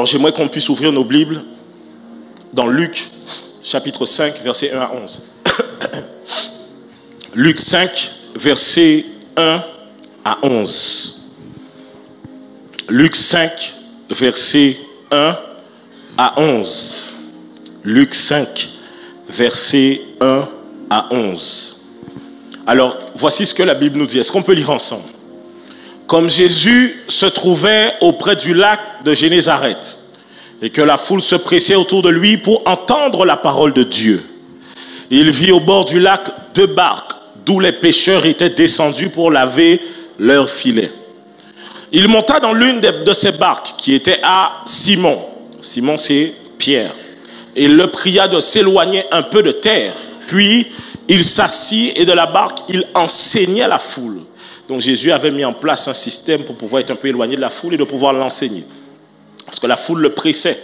Alors j'aimerais qu'on puisse ouvrir nos Bibles dans Luc, chapitre 5, versets 1 à 11. Luc 5, versets 1 à 11. Luc 5, versets 1 à 11. Luc 5, versets 1 à 11. Alors, voici ce que la Bible nous dit. Est-ce qu'on peut lire ensemble? Comme Jésus se trouvait auprès du lac de Génézareth et que la foule se pressait autour de lui pour entendre la parole de Dieu, il vit au bord du lac 2 barques d'où les pêcheurs étaient descendus pour laver leurs filets. Il monta dans l'une de ces barques qui était à Simon. Simon, c'est Pierre. Et le pria de s'éloigner un peu de terre. Puis, il s'assit et de la barque, il enseignait à la foule. Donc, Jésus avait mis en place un système pour pouvoir être un peu éloigné de la foule et de pouvoir l'enseigner. Parce que la foule le pressait.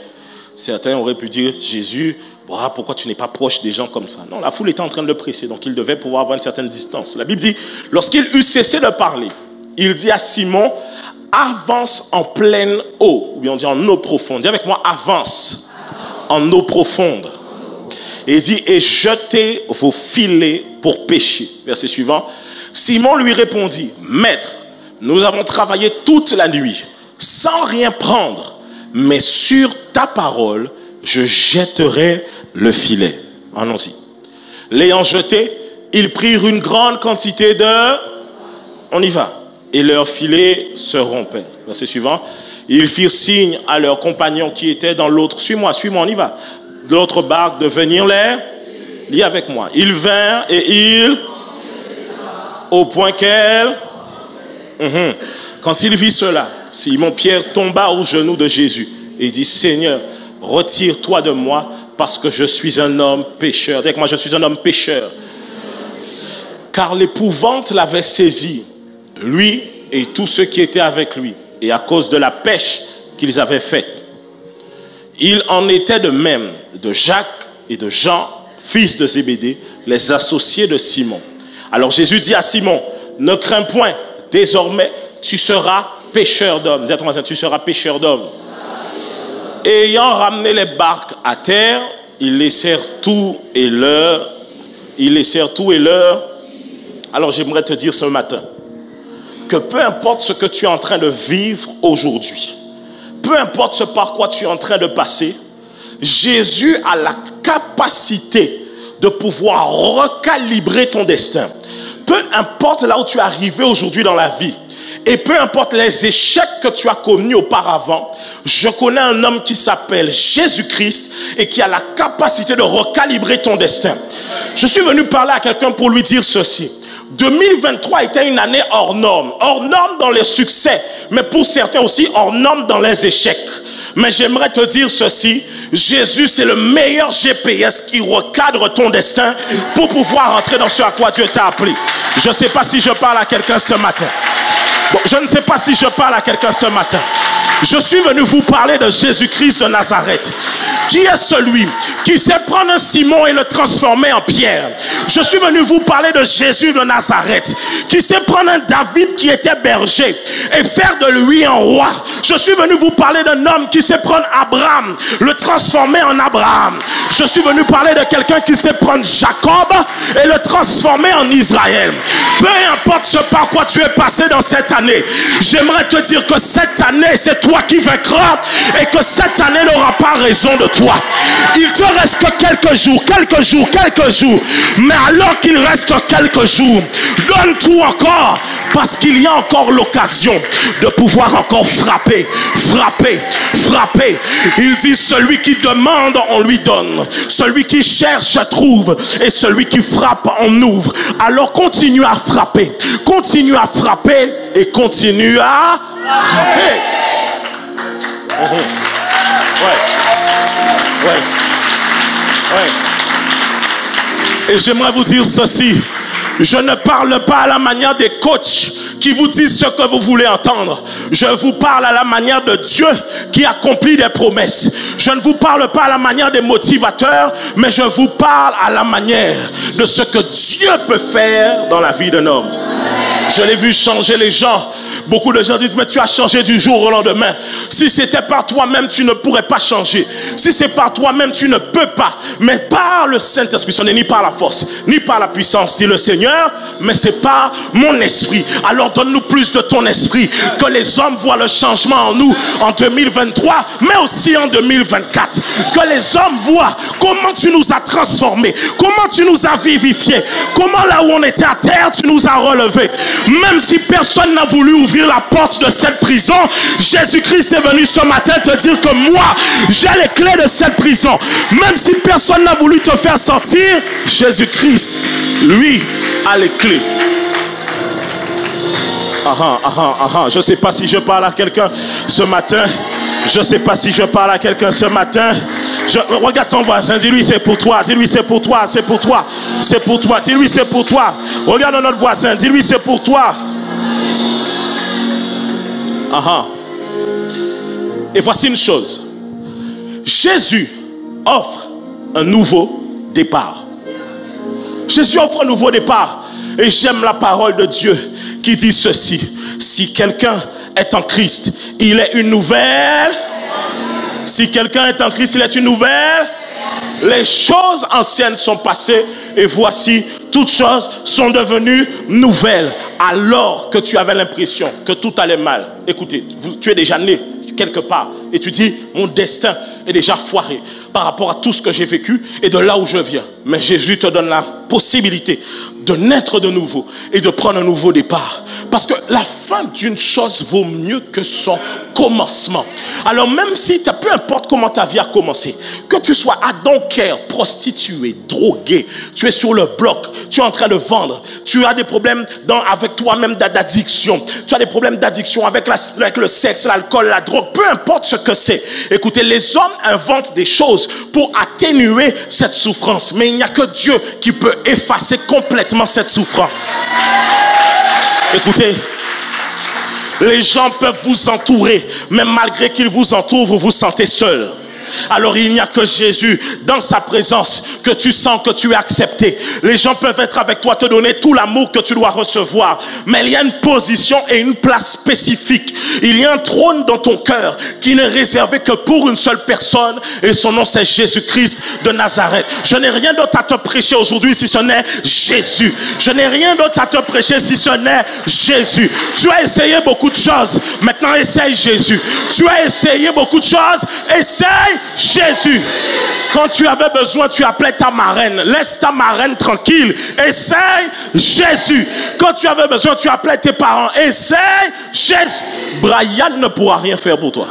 Certains auraient pu dire, Jésus, pourquoi tu n'es pas proche des gens comme ça? Non, la foule était en train de le presser, donc il devait pouvoir avoir une certaine distance. La Bible dit, lorsqu'il eut cessé de parler, il dit à Simon, avance en pleine eau, ou bien on dit en eau profonde. Dis avec moi, avance en eau profonde. Et il dit, et jetez vos filets pour pêcher. Verset suivant. Simon lui répondit, maître, nous avons travaillé toute la nuit sans rien prendre, mais sur ta parole, je jetterai le filet. Allons-y. L'ayant jeté, ils prirent une grande quantité de... On y va. Et leur filet se rompait. Verset suivant. Ils firent signe à leurs compagnons qui étaient dans l'autre. Suis-moi, on y va. De l'autre barque de venir les... Lis avec moi. Ils vinrent et ils... Au point qu'elle... Quand il vit cela, Simon-Pierre tomba aux genoux de Jésus et dit, Seigneur, retire-toi de moi parce que je suis un homme pécheur. Dis avec moi, je suis un homme pécheur. Car l'épouvante l'avait saisi, lui et tous ceux qui étaient avec lui, et à cause de la pêche qu'ils avaient faite. Il en était de même de Jacques et de Jean, fils de Zébédée, les associés de Simon. Alors Jésus dit à Simon, ne crains point, désormais tu seras pêcheur d'hommes. Dis à ton voisin, tu seras pêcheur d'hommes. Ayant ramené les barques à terre, ils laissèrent tout et leur. Alors j'aimerais te dire ce matin que peu importe ce que tu es en train de vivre aujourd'hui, peu importe ce par quoi tu es en train de passer, Jésus a la capacité de pouvoir recalibrer ton destin. Peu importe là où tu es arrivé aujourd'hui dans la vie, et peu importe les échecs que tu as connus auparavant, je connais un homme qui s'appelle Jésus-Christ et qui a la capacité de recalibrer ton destin. Je suis venu parler à quelqu'un pour lui dire ceci. 2023 était une année hors norme dans les succès, mais pour certains aussi hors norme dans les échecs. Mais j'aimerais te dire ceci, Jésus c'est le meilleur GPS qui recadre ton destin pour pouvoir entrer dans ce à quoi Dieu t'a appelé. Je ne sais pas si je parle à quelqu'un ce matin. Bon, je ne sais pas si je parle à quelqu'un ce matin. Je suis venu vous parler de Jésus-Christ de Nazareth, qui est celui qui sait prendre un Simon et le transformer en Pierre. Je suis venu vous parler de Jésus de Nazareth, qui sait prendre un David qui était berger et faire de lui un roi. Je suis venu vous parler d'un homme qui sait prendre Abraham, le transformer en Abraham. Je suis venu parler de quelqu'un qui sait prendre Jacob et le transformer en Israël. Peu importe ce par quoi tu es passé dans cette année, j'aimerais te dire que cette année, c'est toi qui vaincras et que cette année n'aura pas raison de toi. Il te reste que quelques jours. Mais alors qu'il reste quelques jours, donne tout encore, parce qu'il y a encore l'occasion de pouvoir encore frapper. Il dit, celui qui demande, on lui donne. Celui qui cherche, trouve. Et celui qui frappe, on ouvre. Alors continue à frapper. Continue à frapper et continue à frapper. Et j'aimerais vous dire ceci. Je ne parle pas à la manière des coachs qui vous disent ce que vous voulez entendre. Je vous parle à la manière de Dieu qui accomplit des promesses. Je ne vous parle pas à la manière des motivateurs, mais je vous parle à la manière de ce que Dieu peut faire dans la vie d'un homme. Je l'ai vu changer les gens Beaucoup de gens disent, mais tu as changé du jour au lendemain. Si c'était par toi-même, tu ne pourrais pas changer. Si c'est par toi-même, tu ne peux pas. Mais par le Saint-Esprit, ce n'est ni par la force, ni par la puissance, dit le Seigneur, mais c'est par mon esprit. Alors donne-nous plus de ton esprit, que les hommes voient le changement en nous en 2023, mais aussi en 2024. Que les hommes voient comment tu nous as transformés, comment tu nous as vivifiés, comment là où on était à terre, tu nous as relevés. Même si personne n'a voulu ouvrir la porte de cette prison, Jésus-Christ est venu ce matin te dire que moi, j'ai les clés de cette prison. Même si personne n'a voulu te faire sortir, Jésus-Christ, lui, a les clés. Je ne sais pas si je parle à quelqu'un ce matin. Je ne sais pas si je parle à quelqu'un ce matin. Regarde ton voisin, dis-lui c'est pour toi. Dis-lui c'est pour toi, c'est pour toi. C'est pour toi, dis-lui c'est pour toi. Regarde notre voisin, dis-lui c'est pour toi. Et voici une chose. Jésus offre un nouveau départ. Jésus offre un nouveau départ. Et j'aime la parole de Dieu qui dit ceci. Si quelqu'un est en Christ, il est une nouvelle. Si quelqu'un est en Christ, il est une nouvelle. Les choses anciennes sont passées et voici, toutes choses sont devenues nouvelles. Alors que tu avais l'impression que tout allait mal. Écoutez, tu es déjà né quelque part et tu dis, mon destin est déjà foiré par rapport à tout ce que j'ai vécu et de là où je viens. Mais Jésus te donne la possibilité de naître de nouveau et de prendre un nouveau départ. Parce que la fin d'une chose vaut mieux que son commencement. Alors même si, peu importe comment ta vie a commencé, que tu sois adoncaire, prostituée, drogué, tu es sur le bloc, tu es en train de vendre, tu as des problèmes avec toi-même d'addiction, tu as des problèmes d'addiction avec le sexe, l'alcool, la drogue, peu importe ce que c'est. Écoutez, les hommes inventent des choses pour atténuer cette souffrance, mais il n'y a que Dieu qui peut effacer complètement cette souffrance. Écoutez, les gens peuvent vous entourer, mais malgré qu'ils vous entourent, vous vous sentez seul. Alors il n'y a que Jésus dans sa présence que tu sens que tu es accepté. Les gens peuvent être avec toi, te donner tout l'amour que tu dois recevoir, mais il y a une position et une place spécifique. Il y a un trône dans ton cœur qui n'est réservé que pour une seule personne et son nom c'est Jésus-Christ de Nazareth. Je n'ai rien d'autre à te prêcher aujourd'hui si ce n'est Jésus. Je n'ai rien d'autre à te prêcher si ce n'est Jésus. Tu as essayé beaucoup de choses, maintenant essaye Jésus. Tu as essayé beaucoup de choses, essaye Jésus. Quand tu avais besoin, tu appelais ta marraine. Laisse ta marraine tranquille. Essaye Jésus. Quand tu avais besoin, tu appelais tes parents. Essaye Jésus. Brian ne pourra rien faire pour toi.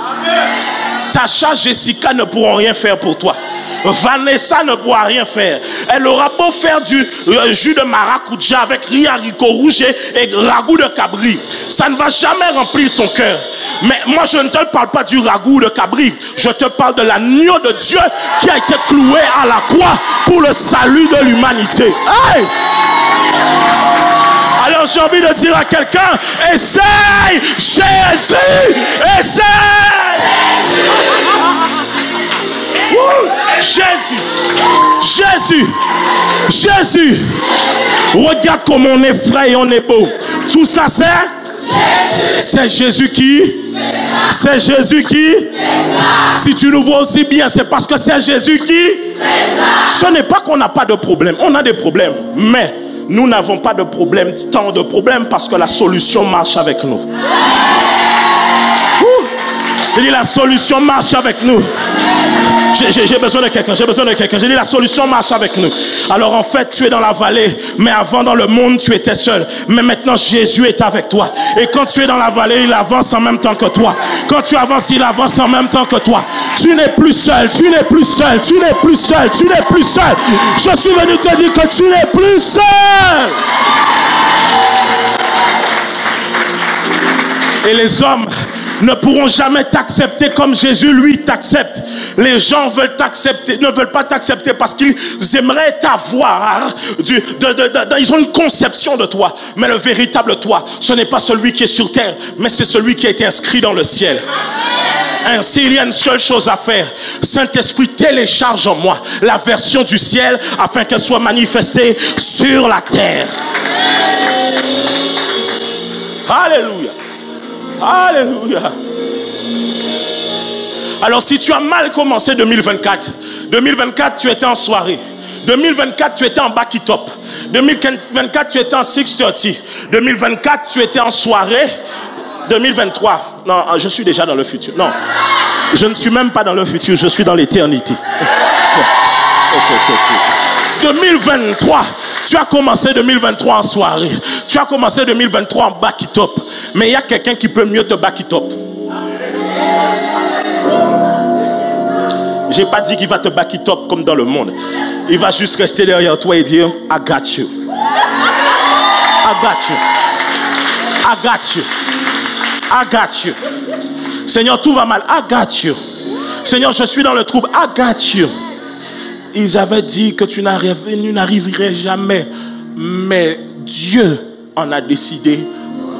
Tasha, Jessica ne pourront rien faire pour toi. Vanessa ne pourra rien faire. Elle aura beau faire du jus de maracuja avec riz haricot rouge et ragoût de cabri, ça ne va jamais remplir ton cœur. Mais moi je ne te parle pas du ragoût de cabri, je te parle de l'agneau de Dieu qui a été cloué à la croix pour le salut de l'humanité. Hey! Alors j'ai envie de dire à quelqu'un, essaye Jésus, essaye Jésus, Jésus, Jésus. Regarde comme on est frais et on est beau. Tout ça c'est Jésus qui. C'est Jésus qui. Si tu nous vois aussi bien, c'est parce que c'est Jésus qui. Ce n'est pas qu'on n'a pas de problème. On a des problèmes, mais nous n'avons pas de problème, tant de problèmes, parce que la solution marche avec nous. J'ai dit la solution marche avec nous. J'ai besoin de quelqu'un, j'ai besoin de quelqu'un. J'ai dit la solution marche avec nous. Alors en fait tu es dans la vallée, mais avant dans le monde tu étais seul. Mais maintenant Jésus est avec toi. Et quand tu es dans la vallée, il avance en même temps que toi. Quand tu avances, il avance en même temps que toi. Tu n'es plus seul, tu n'es plus seul, tu n'es plus seul, tu n'es plus seul. Je suis venu te dire que tu n'es plus seul. Et les hommes ne pourront jamais t'accepter comme Jésus lui t'accepte. Les gens veulent t'accepter, ne veulent pas t'accepter parce qu'ils aimeraient t'avoir. Ils ont une conception de toi. Mais le véritable toi, ce n'est pas celui qui est sur terre, mais c'est celui qui a été inscrit dans le ciel. Ainsi, il y a une seule chose à faire. Saint-Esprit, télécharge en moi la version du ciel afin qu'elle soit manifestée sur la terre. Alléluia. Alléluia. Alors si tu as mal commencé 2024, 2024 tu étais en soirée, 2024 tu étais en backy top, 2024 tu étais en 630, 2024 tu étais en soirée, 2023, non, je suis déjà dans le futur. Non, je ne suis même pas dans le futur, je suis dans l'éternité. 2023, tu as commencé 2023 en soirée, tu as commencé 2023 en backy top, mais il y a quelqu'un qui peut mieux te backy top. J'ai pas dit qu'il va te back it up comme dans le monde. Il va juste rester derrière toi et dire I got you. I got you. I got you. I got you. Seigneur, tout va mal. I got you. Seigneur, je suis dans le trouble. I got you. Ils avaient dit que tu n'arriverais jamais. Mais Dieu en a décidé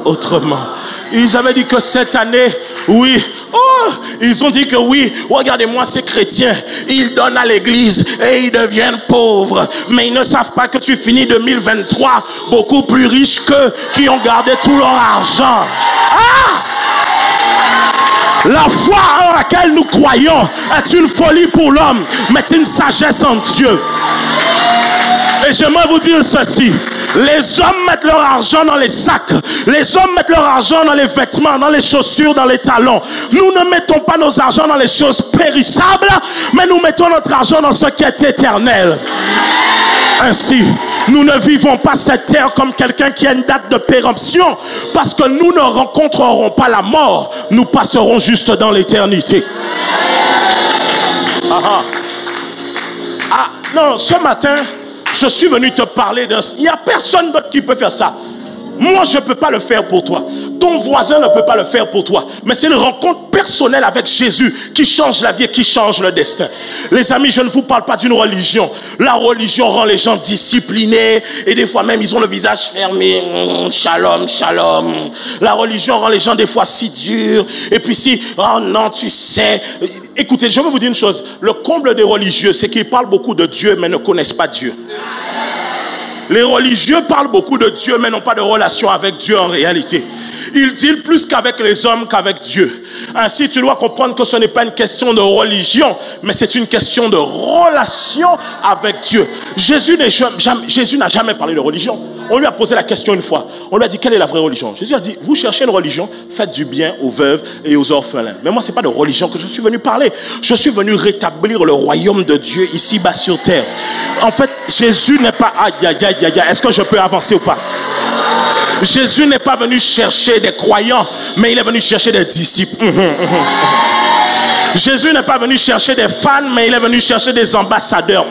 autrement. Ils avaient dit que cette année, oui. Oh, ils ont dit que oui, regardez-moi ces chrétiens, ils donnent à l'église et ils deviennent pauvres. Mais ils ne savent pas que tu finis 2023 beaucoup plus riche qu'eux qui ont gardé tout leur argent. Ah! La foi en laquelle nous croyons est une folie pour l'homme, mais c'est une sagesse en Dieu. Et j'aimerais vous dire ceci. Les hommes mettent leur argent dans les sacs. Les hommes mettent leur argent dans les vêtements, dans les chaussures, dans les talons. Nous ne mettons pas nos argent dans les choses périssables, mais nous mettons notre argent dans ce qui est éternel. Ainsi, nous ne vivons pas cette terre comme quelqu'un qui a une date de péremption, parce que nous ne rencontrerons pas la mort. Nous passerons juste dans l'éternité. Ah, non, ce matin, je suis venu te parler d'un... Il n'y a personne d'autre qui peut faire ça. Moi, je ne peux pas le faire pour toi. Ton voisin ne peut pas le faire pour toi. Mais c'est une rencontre personnelle avec Jésus qui change la vie et qui change le destin. Les amis, je ne vous parle pas d'une religion. La religion rend les gens disciplinés. Et des fois même, ils ont le visage fermé. Shalom, shalom. La religion rend les gens des fois si durs. Et puis si, oh non, tu sais... Écoutez, je vais vous dire une chose. Le comble des religieux, c'est qu'ils parlent beaucoup de Dieu, mais ne connaissent pas Dieu. Les religieux parlent beaucoup de Dieu, mais n'ont pas de relation avec Dieu en réalité. Ils dealent plus qu'avec les hommes qu'avec Dieu. Ainsi, tu dois comprendre que ce n'est pas une question de religion, mais c'est une question de relation avec Dieu. Jésus n'a jamais parlé de religion. On lui a posé la question une fois. On lui a dit, quelle est la vraie religion? Jésus a dit, vous cherchez une religion, faites du bien aux veuves et aux orphelins. Mais moi, ce n'est pas de religion que je suis venu parler. Je suis venu rétablir le royaume de Dieu ici-bas sur terre. En fait, Jésus n'est pas... Est-ce que je peux avancer ou pas? Jésus n'est pas venu chercher des croyants, mais il est venu chercher des disciples. Jésus n'est pas venu chercher des fans, mais il est venu chercher des ambassadeurs.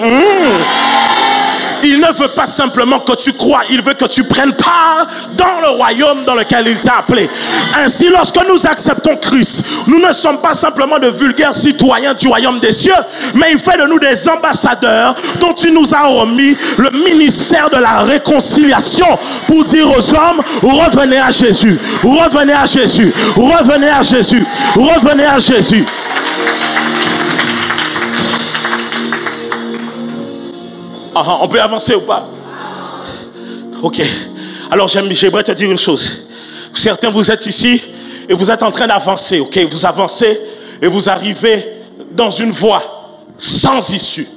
Il ne veut pas simplement que tu crois, il veut que tu prennes part dans le royaume dans lequel il t'a appelé. Ainsi, lorsque nous acceptons Christ, nous ne sommes pas simplement de vulgaires citoyens du royaume des cieux, mais il fait de nous des ambassadeurs dont il nous a remis le ministère de la réconciliation pour dire aux hommes, revenez à Jésus, revenez à Jésus, revenez à Jésus, revenez à Jésus. On peut avancer ou pas? Ok. Alors j'aimerais te dire une chose. Certains, vous êtes ici et vous êtes en train d'avancer. Ok, vous avancez et vous arrivez dans une voie sans issue.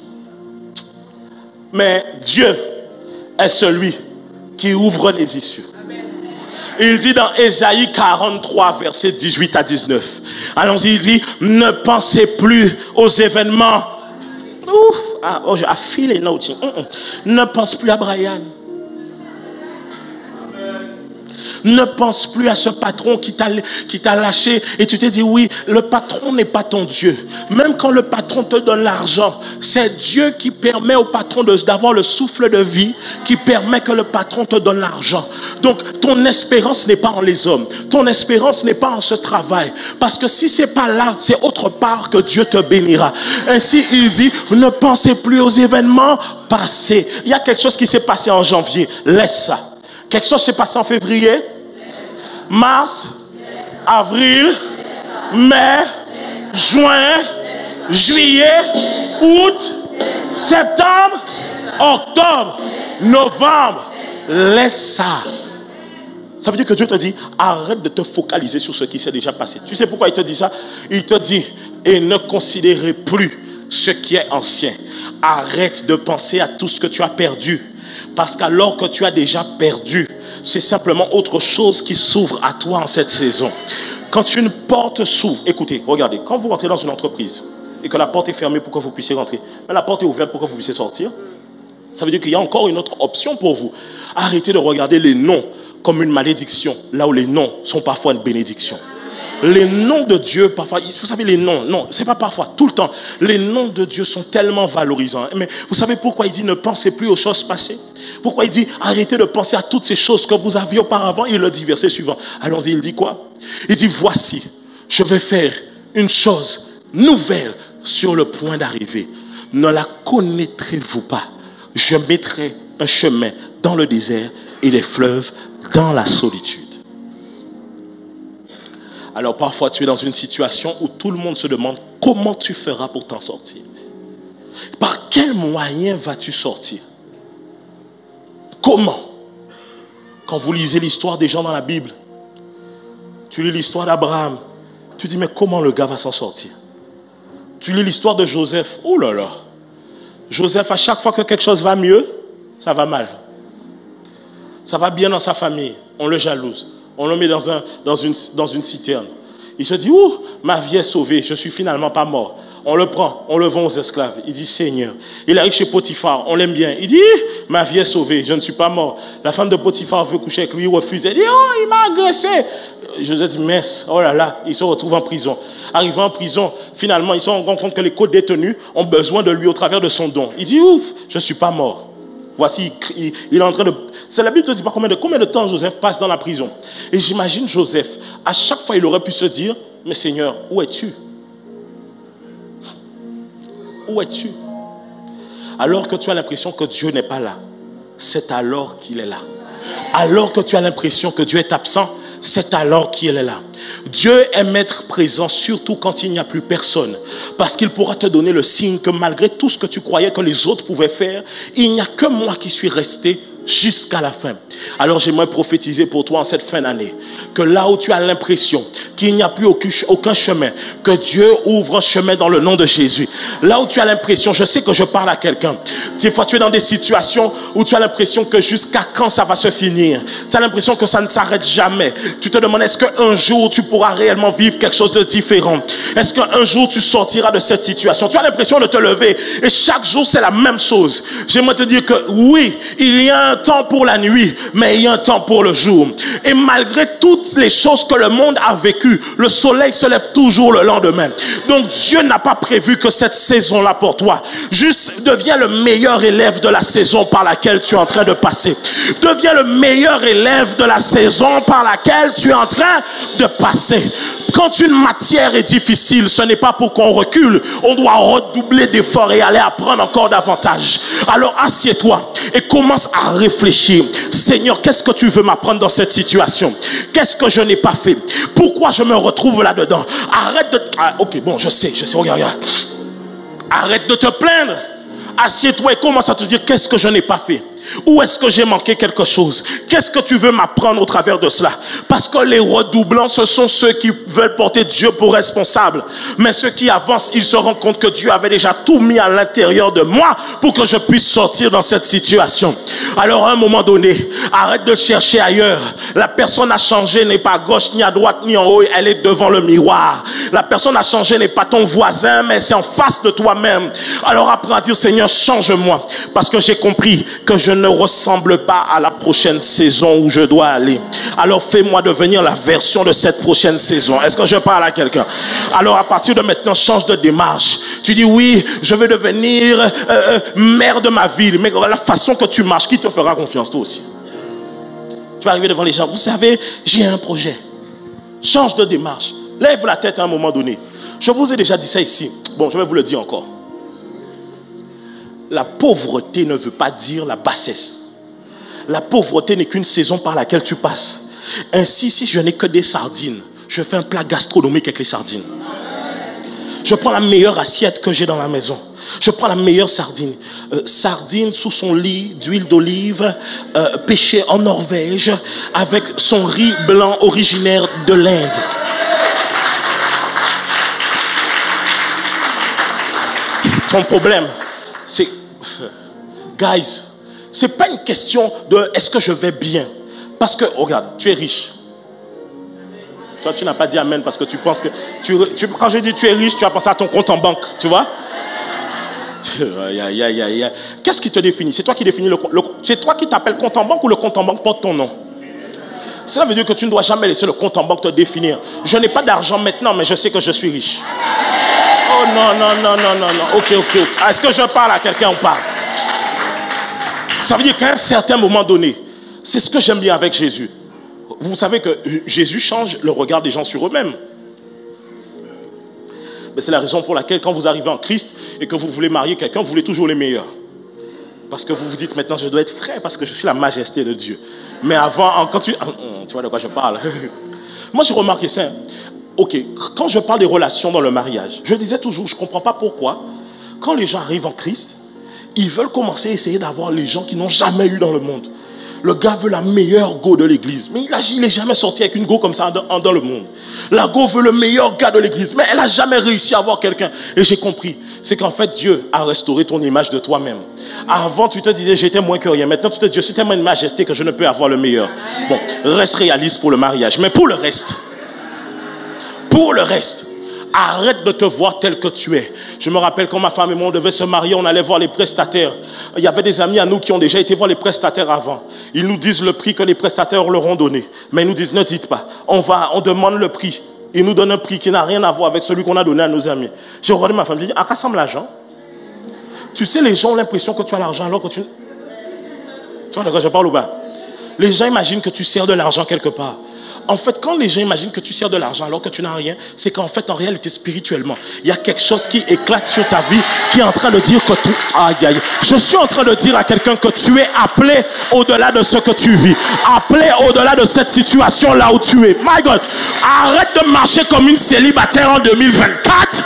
Mais Dieu est celui qui ouvre les issues. Il dit dans Ésaïe 43, versets 18 à 19. Allons-y, il dit, ne pensez plus aux événements. I feel it now. Ne pense plus à Brian. Ne pense plus à ce patron qui t'a lâché et tu t'es dit oui, le patron n'est pas ton Dieu. Même quand le patron te donne l'argent, c'est Dieu qui permet au patron d'avoir le souffle de vie, qui permet que le patron te donne l'argent. Donc ton espérance n'est pas en les hommes, ton espérance n'est pas en ce travail, parce que si c'est pas là, c'est autre part que Dieu te bénira. Ainsi il dit, ne pensez plus aux événements passés. Il y a quelque chose qui s'est passé en janvier, laisse ça. Quelque chose s'est passé en février, mars, avril, mai, juin, juillet, août, septembre, octobre, novembre. Laisse ça. Ça veut dire que Dieu te dit, arrête de te focaliser sur ce qui s'est déjà passé. Tu sais pourquoi il te dit ça? Il te dit, et ne considérez plus ce qui est ancien. Arrête de penser à tout ce que tu as perdu. Parce qu'alors que tu as déjà perdu, c'est simplement autre chose qui s'ouvre à toi en cette saison. Quand une porte s'ouvre, écoutez, regardez, quand vous rentrez dans une entreprise et que la porte est fermée pour que vous puissiez rentrer, mais la porte est ouverte pour que vous puissiez sortir, ça veut dire qu'il y a encore une autre option pour vous. Arrêtez de regarder les noms comme une malédiction, là où les noms sont parfois une bénédiction. Les noms de Dieu, parfois, vous savez, les noms, non, c'est pas parfois, tout le temps. Les noms de Dieu sont tellement valorisants. Mais vous savez pourquoi il dit ne pensez plus aux choses passées? Pourquoi il dit arrêtez de penser à toutes ces choses que vous aviez auparavant? Il le dit, verset suivant. Allons-y, il dit quoi? Il dit voici, je vais faire une chose nouvelle sur le point d'arriver. Ne la connaîtrez-vous pas? Je mettrai un chemin dans le désert et des fleuves dans la solitude. Alors parfois tu es dans une situation où tout le monde se demande comment tu feras pour t'en sortir. Par quel moyen vas-tu sortir? Comment? Quand vous lisez l'histoire des gens dans la Bible, tu lis l'histoire d'Abraham, tu dis mais comment le gars va s'en sortir? Tu lis l'histoire de Joseph, oh là là, Joseph, à chaque fois que quelque chose va mieux, ça va mal. Ça va bien dans sa famille, on le jalouse. On le met dans une citerne. Il se dit, ouh, ma vie est sauvée, je suis finalement pas mort. On le prend, on le vend aux esclaves. Il dit, Seigneur. Il arrive chez Potiphar, on l'aime bien. Il dit, ma vie est sauvée, je ne suis pas mort. La femme de Potiphar veut coucher avec lui, il refuse. Elle dit, oh, il m'a agressé. Joseph dit, mince, oh là là, il se retrouve en prison. Arrivant en prison, finalement, ils se rendent compte que les co-détenus ont besoin de lui au travers de son don. Il dit, ouf, je ne suis pas mort. Voici, il est en train de... C'est la Bible ne dit pas combien de temps Joseph passe dans la prison. Et j'imagine Joseph, à chaque fois il aurait pu se dire, mais Seigneur, où es-tu? Où es-tu? Alors que tu as l'impression que Dieu n'est pas là, c'est alors qu'il est là. Alors que tu as l'impression que Dieu est absent, c'est alors qu'il est là. Dieu aime être présent surtout quand il n'y a plus personne. Parce qu'il pourra te donner le signe que malgré tout ce que tu croyais que les autres pouvaient faire, il n'y a que moi qui suis resté jusqu'à la fin. Alors j'aimerais prophétiser pour toi en cette fin d'année que là où tu as l'impression qu'il n'y a plus aucun chemin, que Dieu ouvre un chemin dans le nom de Jésus. Là où tu as l'impression, je sais que je parle à quelqu'un, des fois tu es dans des situations où tu as l'impression que jusqu'à quand ça va se finir, tu as l'impression que ça ne s'arrête jamais. Tu te demandes, est-ce qu'un jour tu pourras réellement vivre quelque chose de différent? Est-ce qu'un jour tu sortiras de cette situation? Tu as l'impression de te lever et chaque jour c'est la même chose. J'aimerais te dire que oui, il y a un temps pour la nuit, mais il y a un temps pour le jour. Et malgré toutes les choses que le monde a vécues, le soleil se lève toujours le lendemain. Donc Dieu n'a pas prévu que cette saison-là pour toi. Juste deviens le meilleur élève de la saison par laquelle tu es en train de passer. Deviens le meilleur élève de la saison par laquelle tu es en train de passer. Quand une matière est difficile, ce n'est pas pour qu'on recule. On doit redoubler d'efforts et aller apprendre encore davantage. Alors assieds-toi et commence à réfléchir. Seigneur, qu'est-ce que tu veux m'apprendre dans cette situation? Qu'est-ce que je n'ai pas fait? Pourquoi je me retrouve là-dedans? Arrête de... Ah, ok, bon, je sais, regarde. Arrête de te plaindre. Assieds-toi et commence à te dire, qu'est-ce que je n'ai pas fait? Où est-ce que j'ai manqué quelque chose? Qu'est-ce que tu veux m'apprendre au travers de cela? Parce que les redoublants, ce sont ceux qui veulent porter Dieu pour responsable. Mais ceux qui avancent, ils se rendent compte que Dieu avait déjà tout mis à l'intérieur de moi pour que je puisse sortir dans cette situation. Alors à un moment donné, arrête de chercher ailleurs. La personne à changer n'est pas à gauche, ni à droite, ni en haut. Elle est devant le miroir. La personne à changer n'est pas ton voisin, mais c'est en face de toi-même. Alors apprends à dire, Seigneur, change-moi. Parce que j'ai compris que je ne ressemble pas à la prochaine saison où je dois aller. Alors fais-moi devenir la version de cette prochaine saison. Est-ce que je parle à quelqu'un? Alors à partir de maintenant, change de démarche. Tu dis oui, je veux devenir maire de ma ville. Mais la façon que tu marches, qui te fera confiance? Toi aussi. Tu vas arriver devant les gens. Vous savez, j'ai un projet. Change de démarche. Lève la tête à un moment donné. Je vous ai déjà dit ça ici. Bon, je vais vous le dire encore. La pauvreté ne veut pas dire la bassesse. La pauvreté n'est qu'une saison par laquelle tu passes. Ainsi, si je n'ai que des sardines, je fais un plat gastronomique avec les sardines. Je prends la meilleure assiette que j'ai dans la maison. Je prends la meilleure sardine. Sardine sous son lit d'huile d'olive, pêchée en Norvège, avec son riz blanc originaire de l'Inde. Ton problème, c'est... Guys, c'est pas une question de est-ce que je vais bien. Parce que, regarde, tu es riche. Toi, tu n'as pas dit amen parce que tu penses que... quand je dis tu es riche, tu as pensé à ton compte en banque, tu vois. Qu'est-ce qui te définit? C'est toi qui définis c'est toi qui t'appelles compte en banque ou le compte en banque porte ton nom? Cela veut dire que tu ne dois jamais laisser le compte en banque te définir. Je n'ai pas d'argent maintenant, mais je sais que je suis riche. Oh non. Ok. Est-ce que je parle à quelqu'un ou pas? Ça veut dire qu'à un certain moment donné, c'est ce que j'aime bien avec Jésus. Vous savez que Jésus change le regard des gens sur eux-mêmes. Mais c'est la raison pour laquelle quand vous arrivez en Christ et que vous voulez marier quelqu'un, vous voulez toujours les meilleurs. Parce que vous vous dites maintenant je dois être frais parce que je suis la majesté de Dieu. Mais avant, quand tu vois de quoi je parle. Moi j'ai remarqué ça. Ok, quand je parle des relations dans le mariage, je disais toujours, je ne comprends pas pourquoi, quand les gens arrivent en Christ, ils veulent commencer à essayer d'avoir les gens qui n'ont jamais eu dans le monde. Le gars veut la meilleure go de l'église. Mais il n'est jamais sorti avec une go comme ça dans le monde. La go veut le meilleur gars de l'église. Mais elle n'a jamais réussi à avoir quelqu'un. Et j'ai compris. C'est qu'en fait, Dieu a restauré ton image de toi-même. Avant, tu te disais, j'étais moins que rien. Maintenant, tu te dis, je suis tellement une majesté que je ne peux avoir le meilleur. Bon, reste réaliste pour le mariage. Mais pour le reste, arrête de te voir tel que tu es. Je me rappelle quand ma femme et moi on devait se marier, on allait voir les prestataires. Il y avait des amis à nous qui ont déjà été voir les prestataires avant. Ils nous disent le prix que les prestataires leur ont donné. Mais ils nous disent, ne dites pas. On demande le prix. Ils nous donnent un prix qui n'a rien à voir avec celui qu'on a donné à nos amis. J'ai regardé ma femme, j'ai dit, rassemble l'argent. Tu sais, les gens ont l'impression que tu as l'argent alors que tu... Tu vois de quoi je parle ou pas? Les gens imaginent que tu sers de l'argent quelque part. En fait, quand les gens imaginent que tu sers de l'argent alors que tu n'as rien, c'est qu'en fait, en réalité, spirituellement, il y a quelque chose qui éclate sur ta vie, qui est en train de dire que tu... Aïe. Je suis en train de dire à quelqu'un que tu es appelé au-delà de ce que tu vis. Appelé au-delà de cette situation là où tu es. My God, arrête de marcher comme une célibataire en 2024.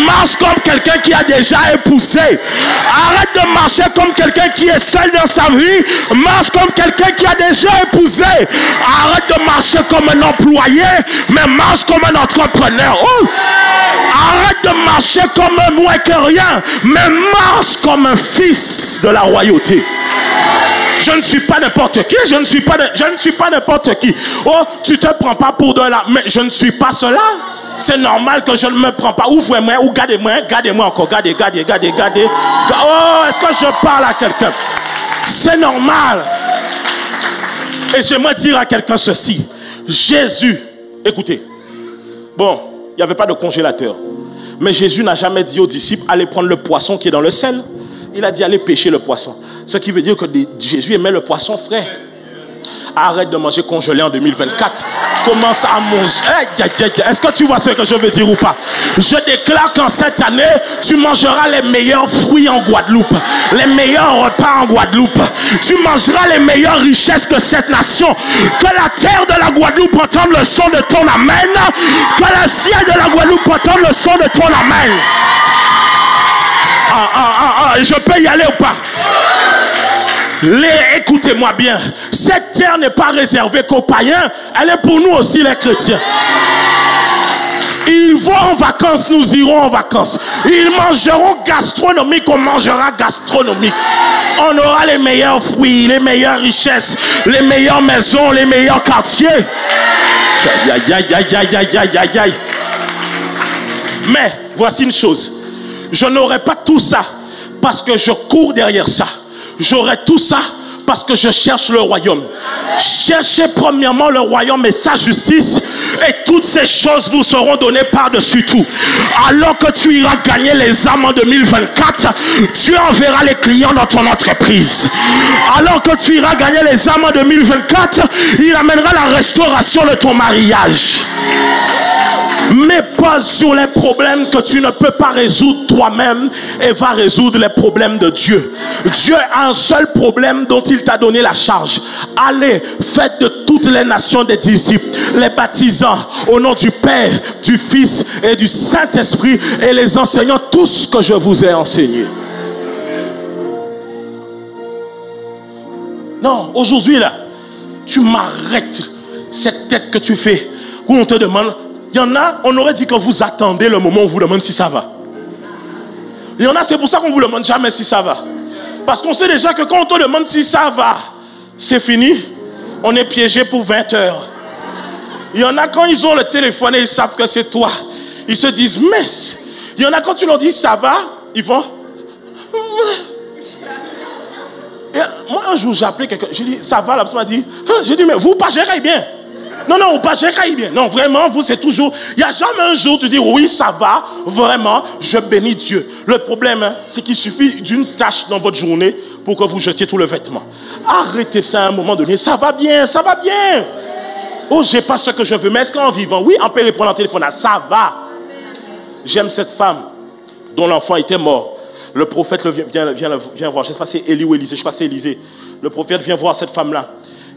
Marche comme quelqu'un qui a déjà épousé. Arrête de marcher comme quelqu'un qui est seul dans sa vie. Marche comme quelqu'un qui a déjà épousé. Arrête de marcher comme un employé, mais marche comme un entrepreneur. Oh! Arrête de marcher comme un moins que rien, mais marche comme un fils de la royauté. Je ne suis pas n'importe qui, je ne suis pas n'importe qui. Oh, tu te prends pas pour de la... Mais je ne suis pas cela. C'est normal que je ne me prends pas. Ouvrez-moi ou gardez-moi encore. Gardez. Oh, est-ce que je parle à quelqu'un? C'est normal. Et j'aimerais dire à quelqu'un ceci. Jésus, écoutez, bon, il n'y avait pas de congélateur, mais Jésus n'a jamais dit aux disciples, allez prendre le poisson qui est dans le sel. Il a dit, allez pêcher le poisson. Ce qui veut dire que Jésus aimait le poisson frais. Arrête de manger congelé en 2024. Commence à manger. Est-ce que tu vois ce que je veux dire ou pas? Je déclare qu'en cette année, tu mangeras les meilleurs fruits en Guadeloupe. Les meilleurs repas en Guadeloupe. Tu mangeras les meilleures richesses de cette nation. Que la terre de la Guadeloupe entende le son de ton amen. Que le ciel de la Guadeloupe entende le son de ton amen. Je peux y aller ou pas? Écoutez-moi bien, cette terre n'est pas réservée qu'aux païens, elle est pour nous aussi les chrétiens. Ils vont en vacances, nous irons en vacances. Ils mangeront gastronomique, on mangera gastronomique. On aura les meilleurs fruits, les meilleures richesses, les meilleures maisons, les meilleurs quartiers. Aïe. Mais voici une chose, je n'aurai pas tout ça parce que je cours derrière ça. J'aurai tout ça parce que je cherche le royaume. Cherchez premièrement le royaume et sa justice, et toutes ces choses vous seront données par-dessus tout. Alors que tu iras gagner les âmes en 2024, tu enverras les clients dans ton entreprise. Alors que tu iras gagner les âmes en 2024, il amènera la restauration de ton mariage. Mais Pose sur les problèmes que tu ne peux pas résoudre toi-même et va résoudre les problèmes de Dieu. Dieu a un seul problème dont il t'a donné la charge. Allez, faites de toutes les nations des disciples, les baptisant au nom du Père, du Fils et du Saint-Esprit et les enseignant tout ce que je vous ai enseigné. Non, aujourd'hui là, tu m'arrêtes cette tête que tu fais où on te demande. Il y en a, on aurait dit que vous attendez le moment où on vous demande si ça va. Il y en a, c'est pour ça qu'on ne vous demande jamais si ça va. Parce qu'on sait déjà que quand on te demande si ça va, c'est fini. On est piégé pour 20 heures. Il y en a, quand ils ont le téléphone et ils savent que c'est toi, ils se disent, mais... Il y en a, quand tu leur dis ça va, ils vont... Et moi, un jour, j'ai appelé quelqu'un, j'ai dit, ça va, la personne m'a dit, j'ai dit, mais vous, pas gérez bien. Non, non, pas gérez bien. Non, vraiment, vous, c'est toujours... Il n'y a jamais un jour où tu dis, oui, ça va, vraiment, je bénis Dieu. Le problème, hein, c'est qu'il suffit d'une tâche dans votre journée pour que vous jetiez tout le vêtement. Arrêtez ça à un moment donné, ça va bien, ça va bien. Oh, j'ai pas ce que je veux, mais est-ce qu'en vivant, oui, on peut répondre au téléphone, ça va. J'aime cette femme dont l'enfant était mort. Le prophète vient voir, je ne sais pas si c'est Élie ou Élisée, je crois que c'est Élisée. Le prophète vient voir cette femme-là.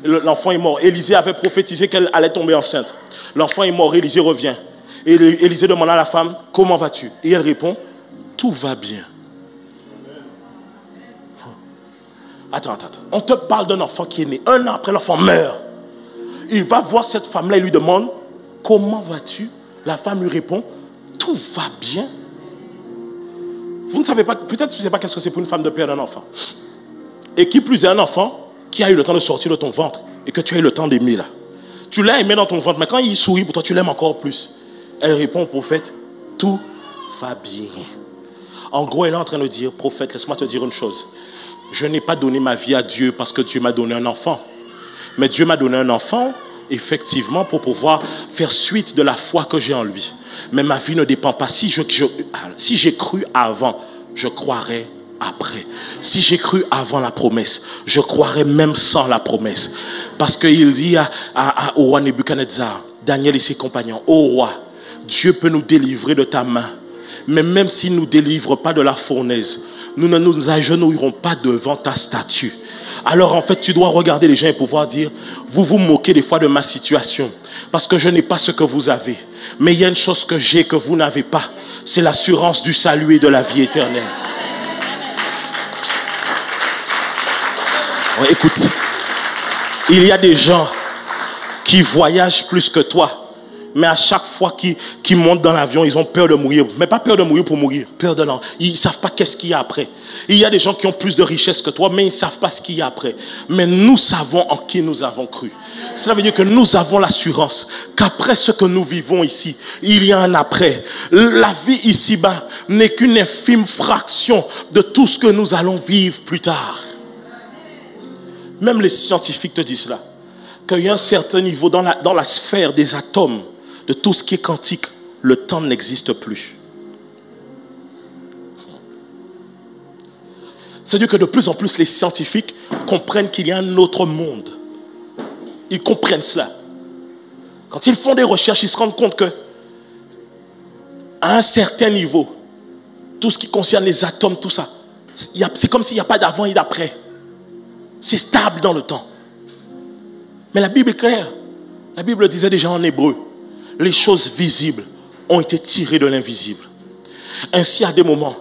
L'enfant est mort. Élisée avait prophétisé qu'elle allait tomber enceinte. L'enfant est mort, Élisée revient. Et Élisée demande à la femme, comment vas-tu? Et elle répond, tout va bien. Attends. On te parle d'un enfant qui est né. 1 an après, l'enfant meurt. Il va voir cette femme-là et lui demande, comment vas-tu? La femme lui répond, tout va bien. Vous ne savez pas, peut-être que vous ne savez pas qu'est-ce que c'est pour une femme de perdre un enfant. Et qui plus est un enfant qui a eu le temps de sortir de ton ventre et que tu as eu le temps d'aimer là. Tu l'as aimé dans ton ventre, mais quand il sourit pour toi, tu l'aimes encore plus. Elle répond au prophète, tout va bien. En gros, elle est en train de dire, prophète, laisse-moi te dire une chose. Je n'ai pas donné ma vie à Dieu parce que Dieu m'a donné un enfant. Mais Dieu m'a donné un enfant, effectivement, pour pouvoir faire suite de la foi que j'ai en lui. Mais ma vie ne dépend pas. Si j'ai cru avant, je croirai après. Si j'ai cru avant la promesse, je croirai même sans la promesse. Parce qu'il dit au roi Nebuchadnezzar, Daniel et ses compagnons, ô roi, Dieu peut nous délivrer de ta main. Mais même s'il ne nous délivre pas de la fournaise, nous ne nous agenouillerons pas devant ta statue. Alors en fait, tu dois regarder les gens et pouvoir dire, vous vous moquez des fois de ma situation, parce que je n'ai pas ce que vous avez. Mais il y a une chose que j'ai que vous n'avez pas, c'est l'assurance du salut et de la vie éternelle. Ouais, écoute, il y a des gens qui voyagent plus que toi, mais à chaque fois qu'ils montent dans l'avion, ils ont peur de mourir. Mais pas peur de mourir pour mourir, peur de l'en. Ils ne savent pas qu'est-ce qu'il y a après. Il y a des gens qui ont plus de richesse que toi, mais ils ne savent pas ce qu'il y a après. Mais nous savons en qui nous avons cru. Cela veut dire que nous avons l'assurance qu'après ce que nous vivons ici, il y a un après. La vie ici-bas n'est qu'une infime fraction de tout ce que nous allons vivre plus tard. Même les scientifiques te disent cela. Qu'il y a un certain niveau dans la sphère des atomes, de tout ce qui est quantique, le temps n'existe plus. C'est-à-dire que de plus en plus les scientifiques comprennent qu'il y a un autre monde. Ils comprennent cela. Quand ils font des recherches, ils se rendent compte que à un certain niveau, tout ce qui concerne les atomes, tout ça, c'est comme s'il n'y a pas d'avant et d'après. C'est stable dans le temps. Mais la Bible est claire. La Bible disait déjà en hébreu, les choses visibles ont été tirées de l'invisible. Ainsi, à des moments,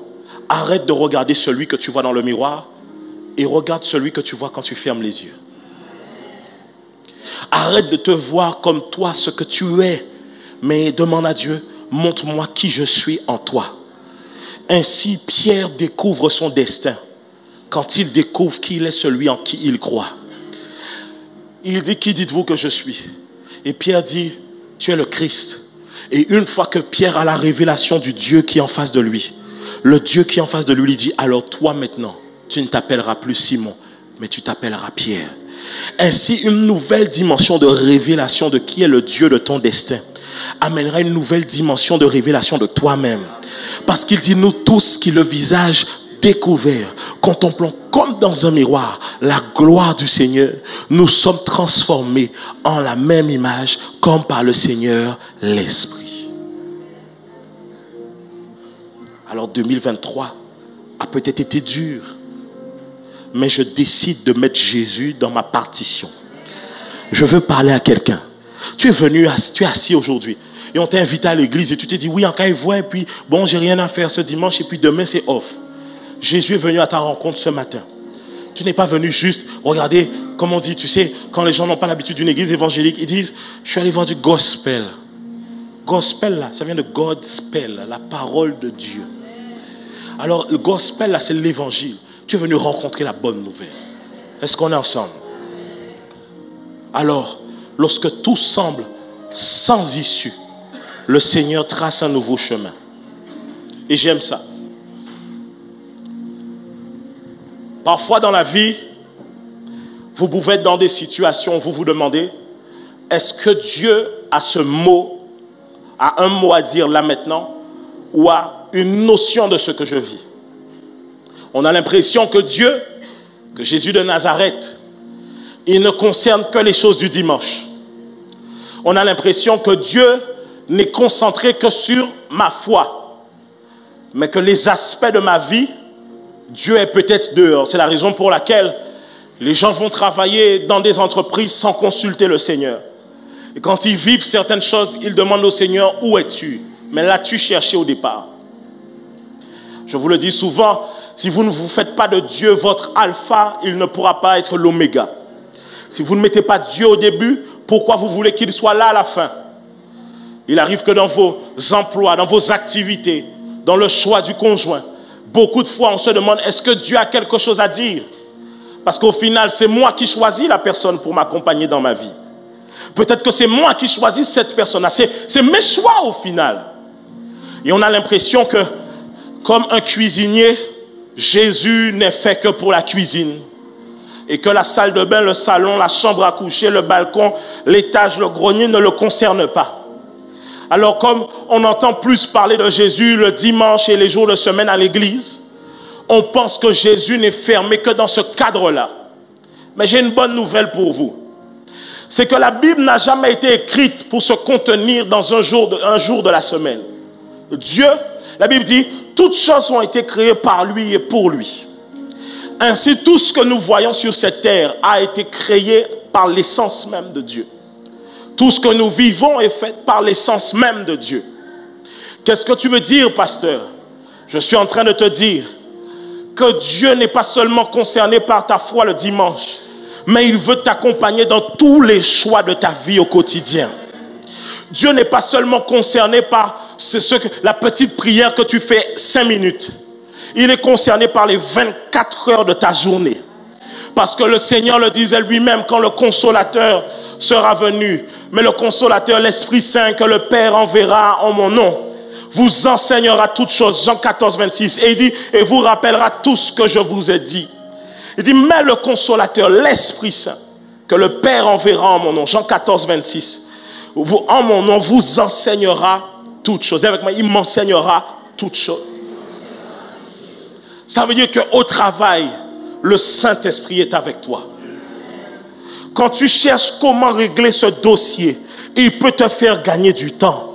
arrête de regarder celui que tu vois dans le miroir et regarde celui que tu vois quand tu fermes les yeux. Arrête de te voir comme toi, ce que tu es, mais demande à Dieu, montre-moi qui je suis en toi. Ainsi, Pierre découvre son destin quand il découvre qu'il est celui en qui il croit. Il dit, qui dites-vous que je suis? Et Pierre dit, tu es le Christ. Et une fois que Pierre a la révélation du Dieu qui est en face de lui, le Dieu qui est en face de lui dit, alors toi maintenant, tu ne t'appelleras plus Simon, mais tu t'appelleras Pierre. Ainsi, une nouvelle dimension de révélation de qui est le Dieu de ton destin amènera une nouvelle dimension de révélation de toi-même. Parce qu'il dit, nous tous qui le visage découvert, contemplons comme dans un miroir la gloire du Seigneur, nous sommes transformés en la même image comme par le Seigneur l'Esprit. Alors 2023 a peut-être été dur, mais je décide de mettre Jésus dans ma partition. Je veux parler à quelqu'un. Tu es assis aujourd'hui et on t'a invité à l'église et tu t'es dit oui, en cas il voit et puis bon, j'ai rien à faire ce dimanche et puis demain c'est off. Jésus est venu à ta rencontre ce matin. Tu n'es pas venu juste regarder, comme on dit, tu sais, quand les gens n'ont pas l'habitude d'une église évangélique, ils disent je suis allé voir du gospel. Gospel là, ça vient de Godspell, la parole de Dieu. Alors le gospel là, c'est l'évangile. Tu es venu rencontrer la bonne nouvelle. Est-ce qu'on est ensemble? Alors, lorsque tout semble sans issue, le Seigneur trace un nouveau chemin. Et j'aime ça. Parfois dans la vie, vous pouvez être dans des situations où vous vous demandez, est-ce que Dieu a un mot à dire là maintenant, ou a une notion de ce que je vis? On a l'impression que Dieu, que Jésus de Nazareth, il ne concerne que les choses du dimanche. On a l'impression que Dieu n'est concentré que sur ma foi, mais que les aspects de ma vie, Dieu est peut-être dehors. C'est la raison pour laquelle les gens vont travailler dans des entreprises sans consulter le Seigneur. Et quand ils vivent certaines choses, ils demandent au Seigneur, où es-tu? Mais l'as-tu cherché au départ? Je vous le dis souvent, si vous ne vous faites pas de Dieu votre alpha, il ne pourra pas être l'oméga. Si vous ne mettez pas Dieu au début, pourquoi vous voulez qu'il soit là à la fin? Il arrive que dans vos emplois, dans vos activités, dans le choix du conjoint, beaucoup de fois on se demande, est-ce que Dieu a quelque chose à dire? Parce qu'au final, c'est moi qui choisis la personne pour m'accompagner dans ma vie. Peut-être que c'est moi qui choisis cette personne-là. C'est mes choix au final. Et on a l'impression que, comme un cuisinier, Jésus n'est fait que pour la cuisine. Et que la salle de bain, le salon, la chambre à coucher, le balcon, l'étage, le grenier ne le concernent pas. Alors comme on entend plus parler de Jésus le dimanche et les jours de semaine à l'église, on pense que Jésus n'est fermé que dans ce cadre-là. Mais j'ai une bonne nouvelle pour vous. C'est que la Bible n'a jamais été écrite pour se contenir dans un jour de la semaine. Dieu, la Bible dit, toutes choses ont été créées par lui et pour lui. Ainsi, tout ce que nous voyons sur cette terre a été créé par l'essence même de Dieu. Tout ce que nous vivons est fait par l'essence même de Dieu. Qu'est-ce que tu veux dire, pasteur? Je suis en train de te dire que Dieu n'est pas seulement concerné par ta foi le dimanche, mais il veut t'accompagner dans tous les choix de ta vie au quotidien. Dieu n'est pas seulement concerné par la petite prière que tu fais 5 minutes. Il est concerné par les 24 heures de ta journée. Parce que le Seigneur le disait lui-même quand le Consolateur sera venu. Mais le Consolateur, l'Esprit Saint que le Père enverra en mon nom, vous enseignera toutes choses. Jean 14, 26. Et il dit, et vous rappellera tout ce que je vous ai dit. Il dit, mais le Consolateur, l'Esprit Saint, que le Père enverra en mon nom. Jean 14, 26. En mon nom, vous enseignera toutes choses. Et avec moi, il m'enseignera toutes choses. Ça veut dire qu'au travail, le Saint-Esprit est avec toi. Quand tu cherches comment régler ce dossier, il peut te faire gagner du temps.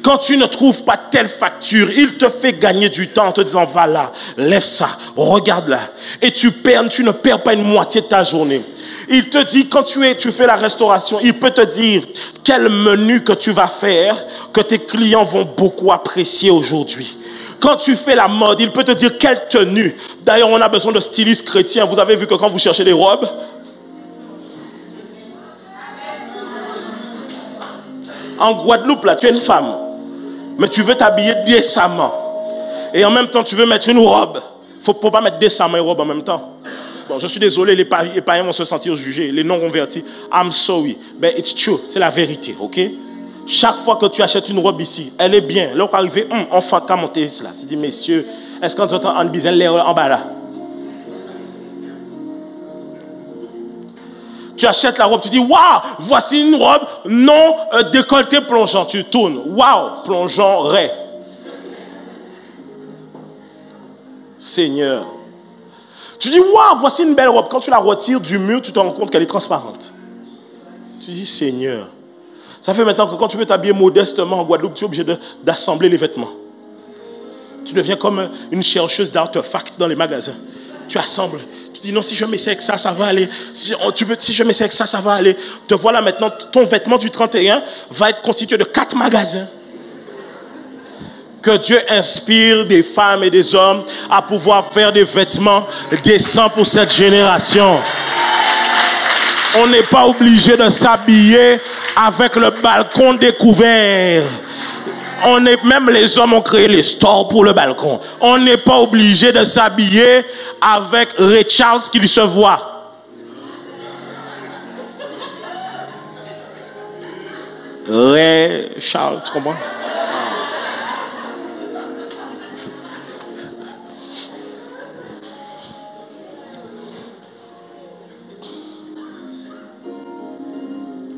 Quand tu ne trouves pas telle facture, il te fait gagner du temps en te disant, va là, lève ça, regarde là. Et tu ne perds pas une moitié de ta journée. Il te dit, quand tu fais la restauration, il peut te dire quel menu que tu vas faire, que tes clients vont beaucoup apprécier aujourd'hui. Quand tu fais la mode, il peut te dire quelle tenue. D'ailleurs, on a besoin de stylistes chrétiens. Vous avez vu que quand vous cherchez des robes, en Guadeloupe, là, tu es une femme, mais tu veux t'habiller décemment. Et en même temps, tu veux mettre une robe. Il ne faut pas mettre décemment et robe en même temps. Bon, je suis désolé, les païens vont se sentir jugés, les non-convertis. I'm sorry, but it's true. C'est la vérité, ok? Chaque fois que tu achètes une robe ici, elle est bien. Là, on va arriver, on fait qu'à monter cela. Tu dis, messieurs, est-ce qu'on entend en besoin l'air en bas là? Tu achètes la robe, tu dis, waouh, voici une robe non décolletée plongeant. Tu tournes, waouh, plongeant, raie. Seigneur. Tu dis, waouh, voici une belle robe. Quand tu la retires du mur, tu te rends compte qu'elle est transparente. Tu dis, Seigneur. Ça fait maintenant que quand tu veux t'habiller modestement en Guadeloupe, tu es obligé d'assembler les vêtements. Tu deviens comme une chercheuse d'artefacts dans les magasins. Tu assembles. Tu dis non, si je m'essaie avec ça, ça va aller. Si je m'essaie avec ça, ça va aller. Te voilà maintenant, ton vêtement du 31 va être constitué de 4 magasins. Que Dieu inspire des femmes et des hommes à pouvoir faire des vêtements décents pour cette génération. On n'est pas obligé de s'habiller avec le balcon découvert. Même les hommes ont créé les stores pour le balcon. On n'est pas obligé de s'habiller avec Ray Charles qui se voit. Ray Charles, tu comprends?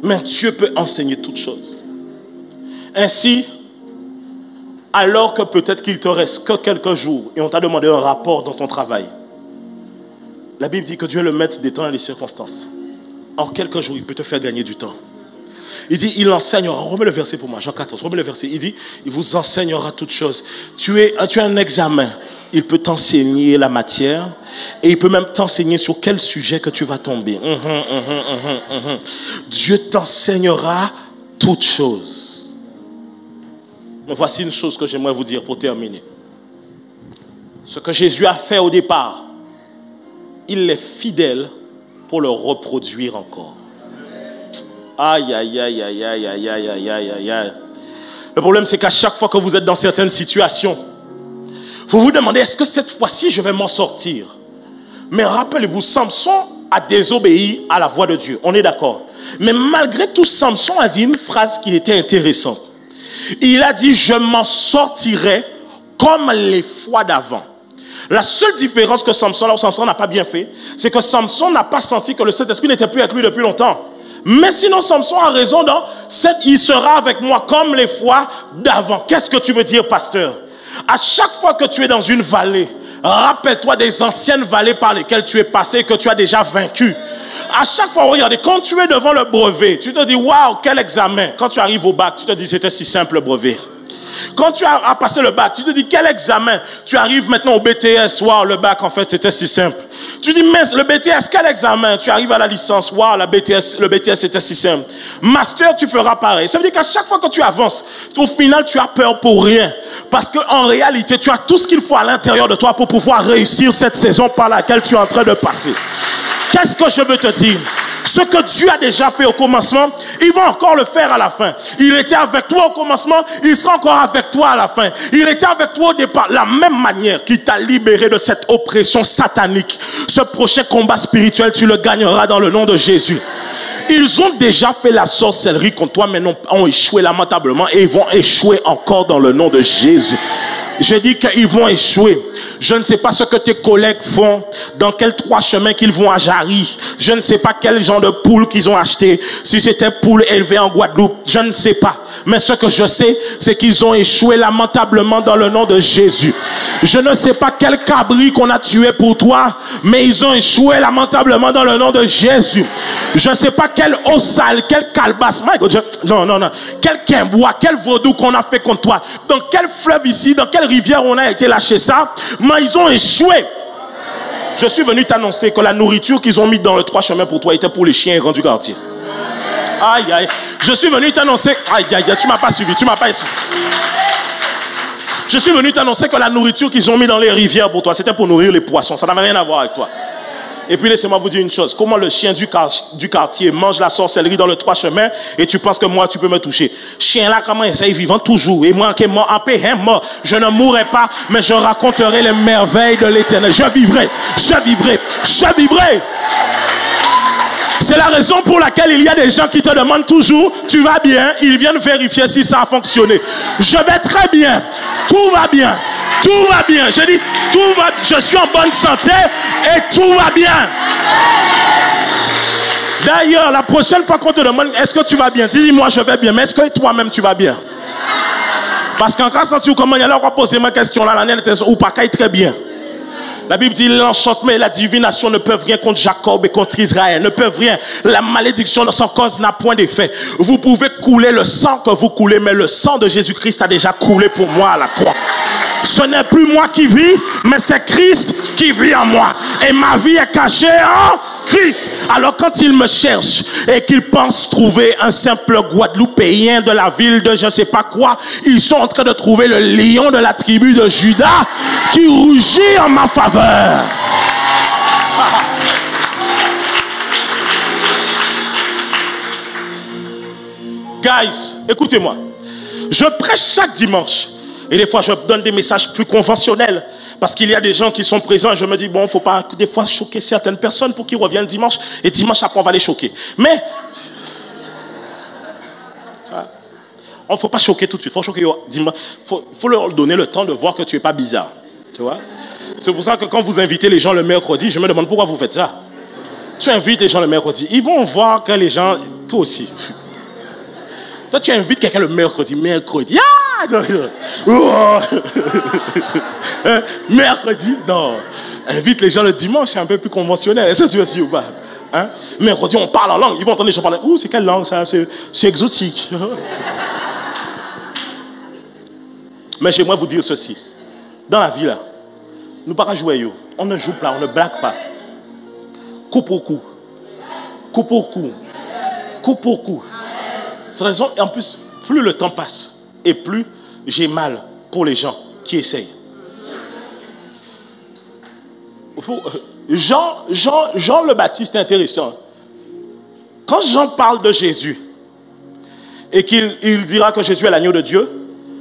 Mais Dieu peut enseigner toutes choses. Ainsi, alors que peut-être qu'il te reste que quelques jours et on t'a demandé un rapport dans ton travail, la Bible dit que Dieu le met des temps et les circonstances. En quelques jours, il peut te faire gagner du temps. Il dit, il enseignera. Remets le verset pour moi, Jean 14, remets le verset. Il dit, il vous enseignera toutes choses. Tu as un examen. Il peut t'enseigner la matière et il peut même t'enseigner sur quel sujet que tu vas tomber. Dieu t'enseignera toutes choses. Mais voici une chose que j'aimerais vous dire pour terminer. Ce que Jésus a fait au départ, il est fidèle pour le reproduire encore. Aïe, aïe, aïe, aïe, aïe, aïe, aïe, aïe, aïe, aïe. Le problème, c'est qu'à chaque fois que vous êtes dans certaines situations, vous vous demandez, est-ce que cette fois-ci, je vais m'en sortir? Mais rappelez-vous, Samson a désobéi à la voix de Dieu. On est d'accord. Mais malgré tout, Samson a dit une phrase qui était intéressante. Il a dit, je m'en sortirai comme les fois d'avant. La seule différence que Samson n'a pas bien fait, c'est que Samson n'a pas senti que le Saint-Esprit n'était plus avec lui depuis longtemps. Mais sinon, Samson a raison dans il sera avec moi comme les fois d'avant. Qu'est-ce que tu veux dire, pasteur? À chaque fois que tu es dans une vallée, rappelle-toi des anciennes vallées par lesquelles tu es passé et que tu as déjà vaincu. À chaque fois, regardez, quand tu es devant le brevet, tu te dis, waouh, quel examen. Quand tu arrives au bac, tu te dis, c'était si simple le brevet. Quand tu as passé le bac, tu te dis, quel examen. Tu arrives maintenant au BTS, waouh, le bac, en fait, c'était si simple. Tu dis, mais le BTS, quel examen. Tu arrives à la licence, waouh, le BTS, c'était si simple. Master, tu feras pareil. Ça veut dire qu'à chaque fois que tu avances, au final, tu as peur pour rien. Parce qu'en réalité, tu as tout ce qu'il faut à l'intérieur de toi pour pouvoir réussir cette saison par laquelle tu es en train de passer. Qu'est-ce que je veux te dire? Ce que Dieu a déjà fait au commencement, il va encore le faire à la fin. Il était avec toi au commencement, il sera encore avec toi à la fin. Il était avec toi au départ. La même manière qu'il t'a libéré de cette oppression satanique, ce prochain combat spirituel, tu le gagneras dans le nom de Jésus. Ils ont déjà fait la sorcellerie contre toi, mais ont échoué lamentablement et ils vont échouer encore dans le nom de Jésus. Je dis qu'ils vont échouer. Je ne sais pas ce que tes collègues font, dans quels 3 chemins qu'ils vont à Jarry. Je ne sais pas quel genre de poule qu'ils ont acheté. Si c'était poule élevée en Guadeloupe, je ne sais pas. Mais ce que je sais, c'est qu'ils ont échoué lamentablement dans le nom de Jésus. Je ne sais pas quel cabri qu'on a tué pour toi, mais ils ont échoué lamentablement dans le nom de Jésus. Je ne sais pas quel eau sale, quel calebasse, non, quel quimbois, quel vaudou qu'on a fait contre toi. Dans quel fleuve ici, dans quelle rivière on a été lâché ça, mais ils ont échoué. Je suis venu t'annoncer que la nourriture qu'ils ont mis dans le 3 chemins pour toi était pour les chiens errants du quartier. Aïe, aïe. Je suis venu t'annoncer. Aïe, aïe, aïe, tu m'as pas suivi, Je suis venu t'annoncer que la nourriture qu'ils ont mis dans les rivières pour toi, c'était pour nourrir les poissons. Ça n'avait rien à voir avec toi. Et puis laissez-moi vous dire une chose. Comment le chien du quartier mange la sorcellerie dans le 3 chemins et tu penses que moi tu peux me toucher? Chien là, comment il est vivant toujours. Et moi qui est mort, en paix, mort. Je ne mourrai pas, mais je raconterai les merveilles de l'Éternel. Je vivrai. C'est la raison pour laquelle il y a des gens qui te demandent toujours, tu vas bien? Ils viennent vérifier si ça a fonctionné. Je vais très bien. Tout va bien. Tout va bien. Je dis, tout va. Je suis en bonne santé et tout va bien. D'ailleurs, la prochaine fois qu'on te demande, est-ce que tu vas bien? Tu dis, moi je vais bien. Mais est-ce que toi-même tu vas bien? Parce qu'en cas où comment il y a là, on va poser ma question là, ou pas très bien. La Bible dit, l'enchantement et la divination ne peuvent rien contre Jacob et contre Israël. Ne peuvent rien. La malédiction de son cause n'a point d'effet. Vous pouvez couler le sang que vous coulez, mais le sang de Jésus-Christ a déjà coulé pour moi à la croix. Ce n'est plus moi qui vis, mais c'est Christ qui vit en moi. Et ma vie est cachée en Christ. Alors quand ils me cherchent et qu'ils pensent trouver un simple Guadeloupéen de la ville de je ne sais pas quoi, ils sont en train de trouver le lion de la tribu de Juda qui rugit en ma faveur. Guys, écoutez-moi. Je prêche chaque dimanche. Et des fois, je donne des messages plus conventionnels. Parce qu'il y a des gens qui sont présents et je me dis, bon, il ne faut pas des fois choquer certaines personnes pour qu'ils reviennent dimanche. Et dimanche après, on va les choquer. Mais, on ne faut pas choquer tout de suite. Il faut leur donner le temps de voir que tu n'es pas bizarre. Tu vois? C'est pour ça que quand vous invitez les gens le mercredi, je me demande pourquoi vous faites ça. Tu invites les gens le mercredi. Ils vont voir que les gens, toi aussi. Toi, tu invites quelqu'un le mercredi. Ah! Mercredi, non. Invite les gens le dimanche, c'est un peu plus conventionnel. Est-ce que tu veux dire ou pas? Hein? Mercredi, on parle en langue. Ils vont entendre les gens parler. Ouh, c'est quelle langue ça? C'est exotique. Mais j'aimerais vous dire ceci. Dans la vie, là, nous ne pouvons pas jouer. On ne joue pas, on ne blague pas. Coup pour coup. Coup pour coup. Coup pour coup. C'est la raison, et en plus, plus le temps passe, et plus j'ai mal pour les gens qui essayent. Jean le Baptiste est intéressant. Quand Jean parle de Jésus, et qu'il dira que Jésus est l'agneau de Dieu,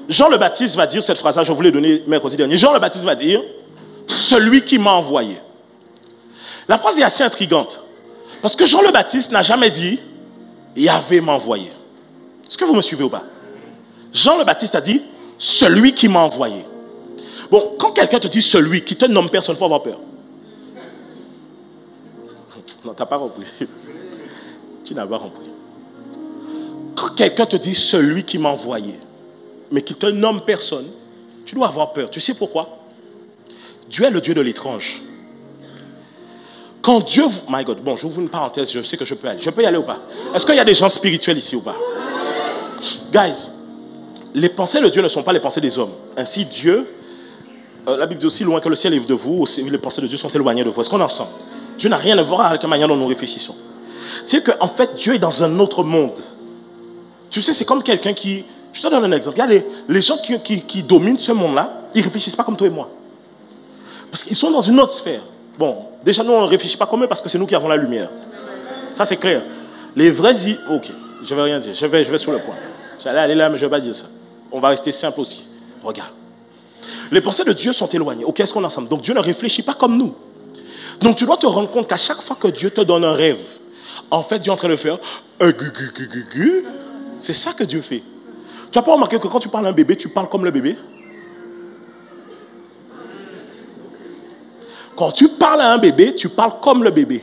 Jean le Baptiste va dire cette phrase-là, je vous l'ai donnée mercredi dernier. Jean le Baptiste va dire, celui qui m'a envoyé. La phrase est assez intrigante, parce que Jean le Baptiste n'a jamais dit, Yahvé m'a envoyé. Est-ce que vous me suivez ou pas? Jean le Baptiste a dit, celui qui m'a envoyé. Bon, quand quelqu'un te dit celui, qui te nomme personne, il faut avoir peur. Non, tu n'as pas compris. Tu n'as pas compris. Quand quelqu'un te dit celui qui m'a envoyé, mais qui te nomme personne, tu dois avoir peur. Tu sais pourquoi? Dieu est le Dieu de l'étrange. Quand Dieu... My God, bon, j'ouvre une parenthèse, je sais que je peux aller. Je peux y aller ou pas? Est-ce qu'il y a des gens spirituels ici ou pas? Guys, les pensées de Dieu ne sont pas les pensées des hommes. Ainsi, Dieu, la Bible dit aussi, loin que le ciel est de vous, aussi, les pensées de Dieu sont éloignées de vous. Est-ce qu'on est ensemble? Dieu n'a rien à voir avec la manière dont nous réfléchissons. C'est qu'en fait, Dieu est dans un autre monde. Tu sais, c'est comme quelqu'un qui... Je te donne un exemple. Il y a les gens qui dominent ce monde-là, ils ne réfléchissent pas comme toi et moi. Parce qu'ils sont dans une autre sphère. Bon, déjà, nous, on ne réfléchit pas comme eux parce que c'est nous qui avons la lumière. Ça, c'est clair. Les vrais... Ok, je ne vais rien dire. Je vais sur le point. J'allais aller là, mais je ne vais pas dire ça. On va rester simple aussi. Regarde. Les pensées de Dieu sont éloignées. Ok, est-ce qu'on est ensemble? Donc, Dieu ne réfléchit pas comme nous. Donc, tu dois te rendre compte qu'à chaque fois que Dieu te donne un rêve, en fait, Dieu est en train de faire... C'est ça que Dieu fait. Tu n'as pas remarqué que quand tu parles à un bébé, tu parles comme le bébé? Quand tu parles à un bébé, tu parles comme le bébé.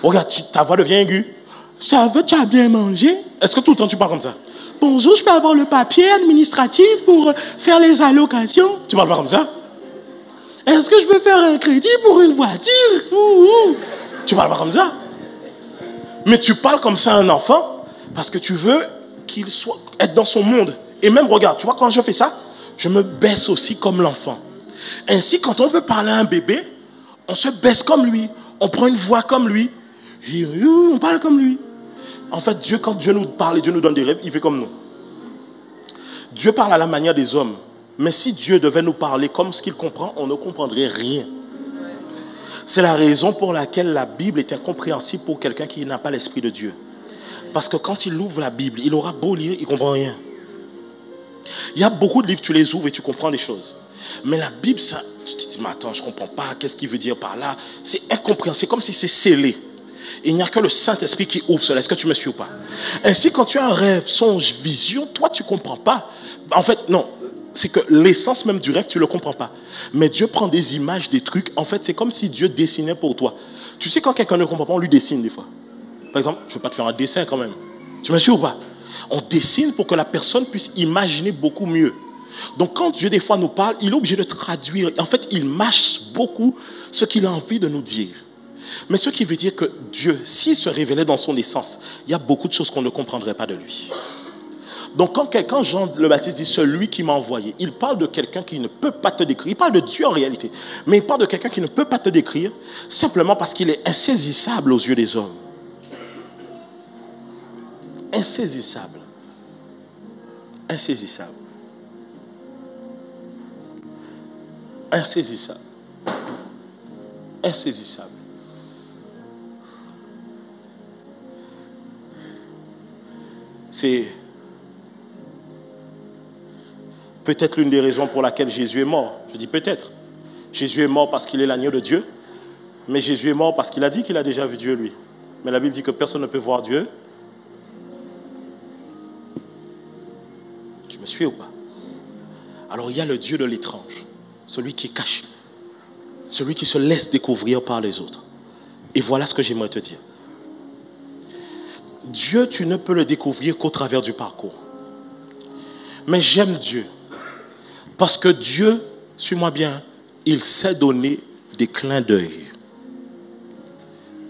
Regarde, ta voix devient aiguë. Ça va, tu as bien mangé? Est-ce que tout le temps tu parles comme ça? Bonjour, je peux avoir le papier administratif pour faire les allocations? Tu parles pas comme ça? Est-ce que je peux faire un crédit pour une voiture? Tu parles pas comme ça? Mais tu parles comme ça à un enfant parce que tu veux qu'il soit être dans son monde. Et même, regarde, tu vois, quand je fais ça, je me baisse aussi comme l'enfant. Ainsi, quand on veut parler à un bébé, on se baisse comme lui. On prend une voix comme lui. On parle comme lui. En fait, Dieu, quand Dieu nous parle et Dieu nous donne des rêves, il fait comme nous. Dieu parle à la manière des hommes. Mais si Dieu devait nous parler comme ce qu'il comprend, on ne comprendrait rien. C'est la raison pour laquelle la Bible est incompréhensible pour quelqu'un qui n'a pas l'Esprit de Dieu. Parce que quand il ouvre la Bible, il aura beau lire, il ne comprend rien. Il y a beaucoup de livres, tu les ouvres et tu comprends des choses. Mais la Bible, ça, tu te dis, mais attends, je ne comprends pas, qu'est-ce qu'il veut dire par là? C'est incompréhensible, c'est comme si c'est scellé. Il n'y a que le Saint-Esprit qui ouvre cela. Est-ce que tu me suis ou pas? Ainsi, quand tu as un rêve, songe, vision, toi, tu ne comprends pas. En fait, non. C'est que l'essence même du rêve, tu ne le comprends pas. Mais Dieu prend des images, des trucs. En fait, c'est comme si Dieu dessinait pour toi. Tu sais, quand quelqu'un ne comprend pas, on lui dessine des fois. Par exemple, je ne vais pas te faire un dessin quand même. Tu me suis ou pas? On dessine pour que la personne puisse imaginer beaucoup mieux. Donc, quand Dieu, des fois, nous parle, il est obligé de traduire. En fait, il mâche beaucoup ce qu'il a envie de nous dire. Mais ce qui veut dire que Dieu, s'il se révélait dans son essence, il y a beaucoup de choses qu'on ne comprendrait pas de lui. Donc quand Jean le Baptiste dit celui qui m'a envoyé, il parle de quelqu'un qui ne peut pas te décrire. Il parle de Dieu en réalité. Mais il parle de quelqu'un qui ne peut pas te décrire simplement parce qu'il est insaisissable aux yeux des hommes. Insaisissable. Insaisissable. Insaisissable. Insaisissable. C'est peut-être l'une des raisons pour laquelle Jésus est mort. Je dis peut-être. Jésus est mort parce qu'il est l'agneau de Dieu, mais Jésus est mort parce qu'il a dit qu'il a déjà vu Dieu, lui. Mais la Bible dit que personne ne peut voir Dieu. Je me suis ou pas? Alors il y a le Dieu de l'étrange, celui qui est caché, celui qui se laisse découvrir par les autres. Et voilà ce que j'aimerais te dire. Dieu, tu ne peux le découvrir qu'au travers du parcours. Mais j'aime Dieu. Parce que Dieu, suis-moi bien, il sait donner des clins d'œil.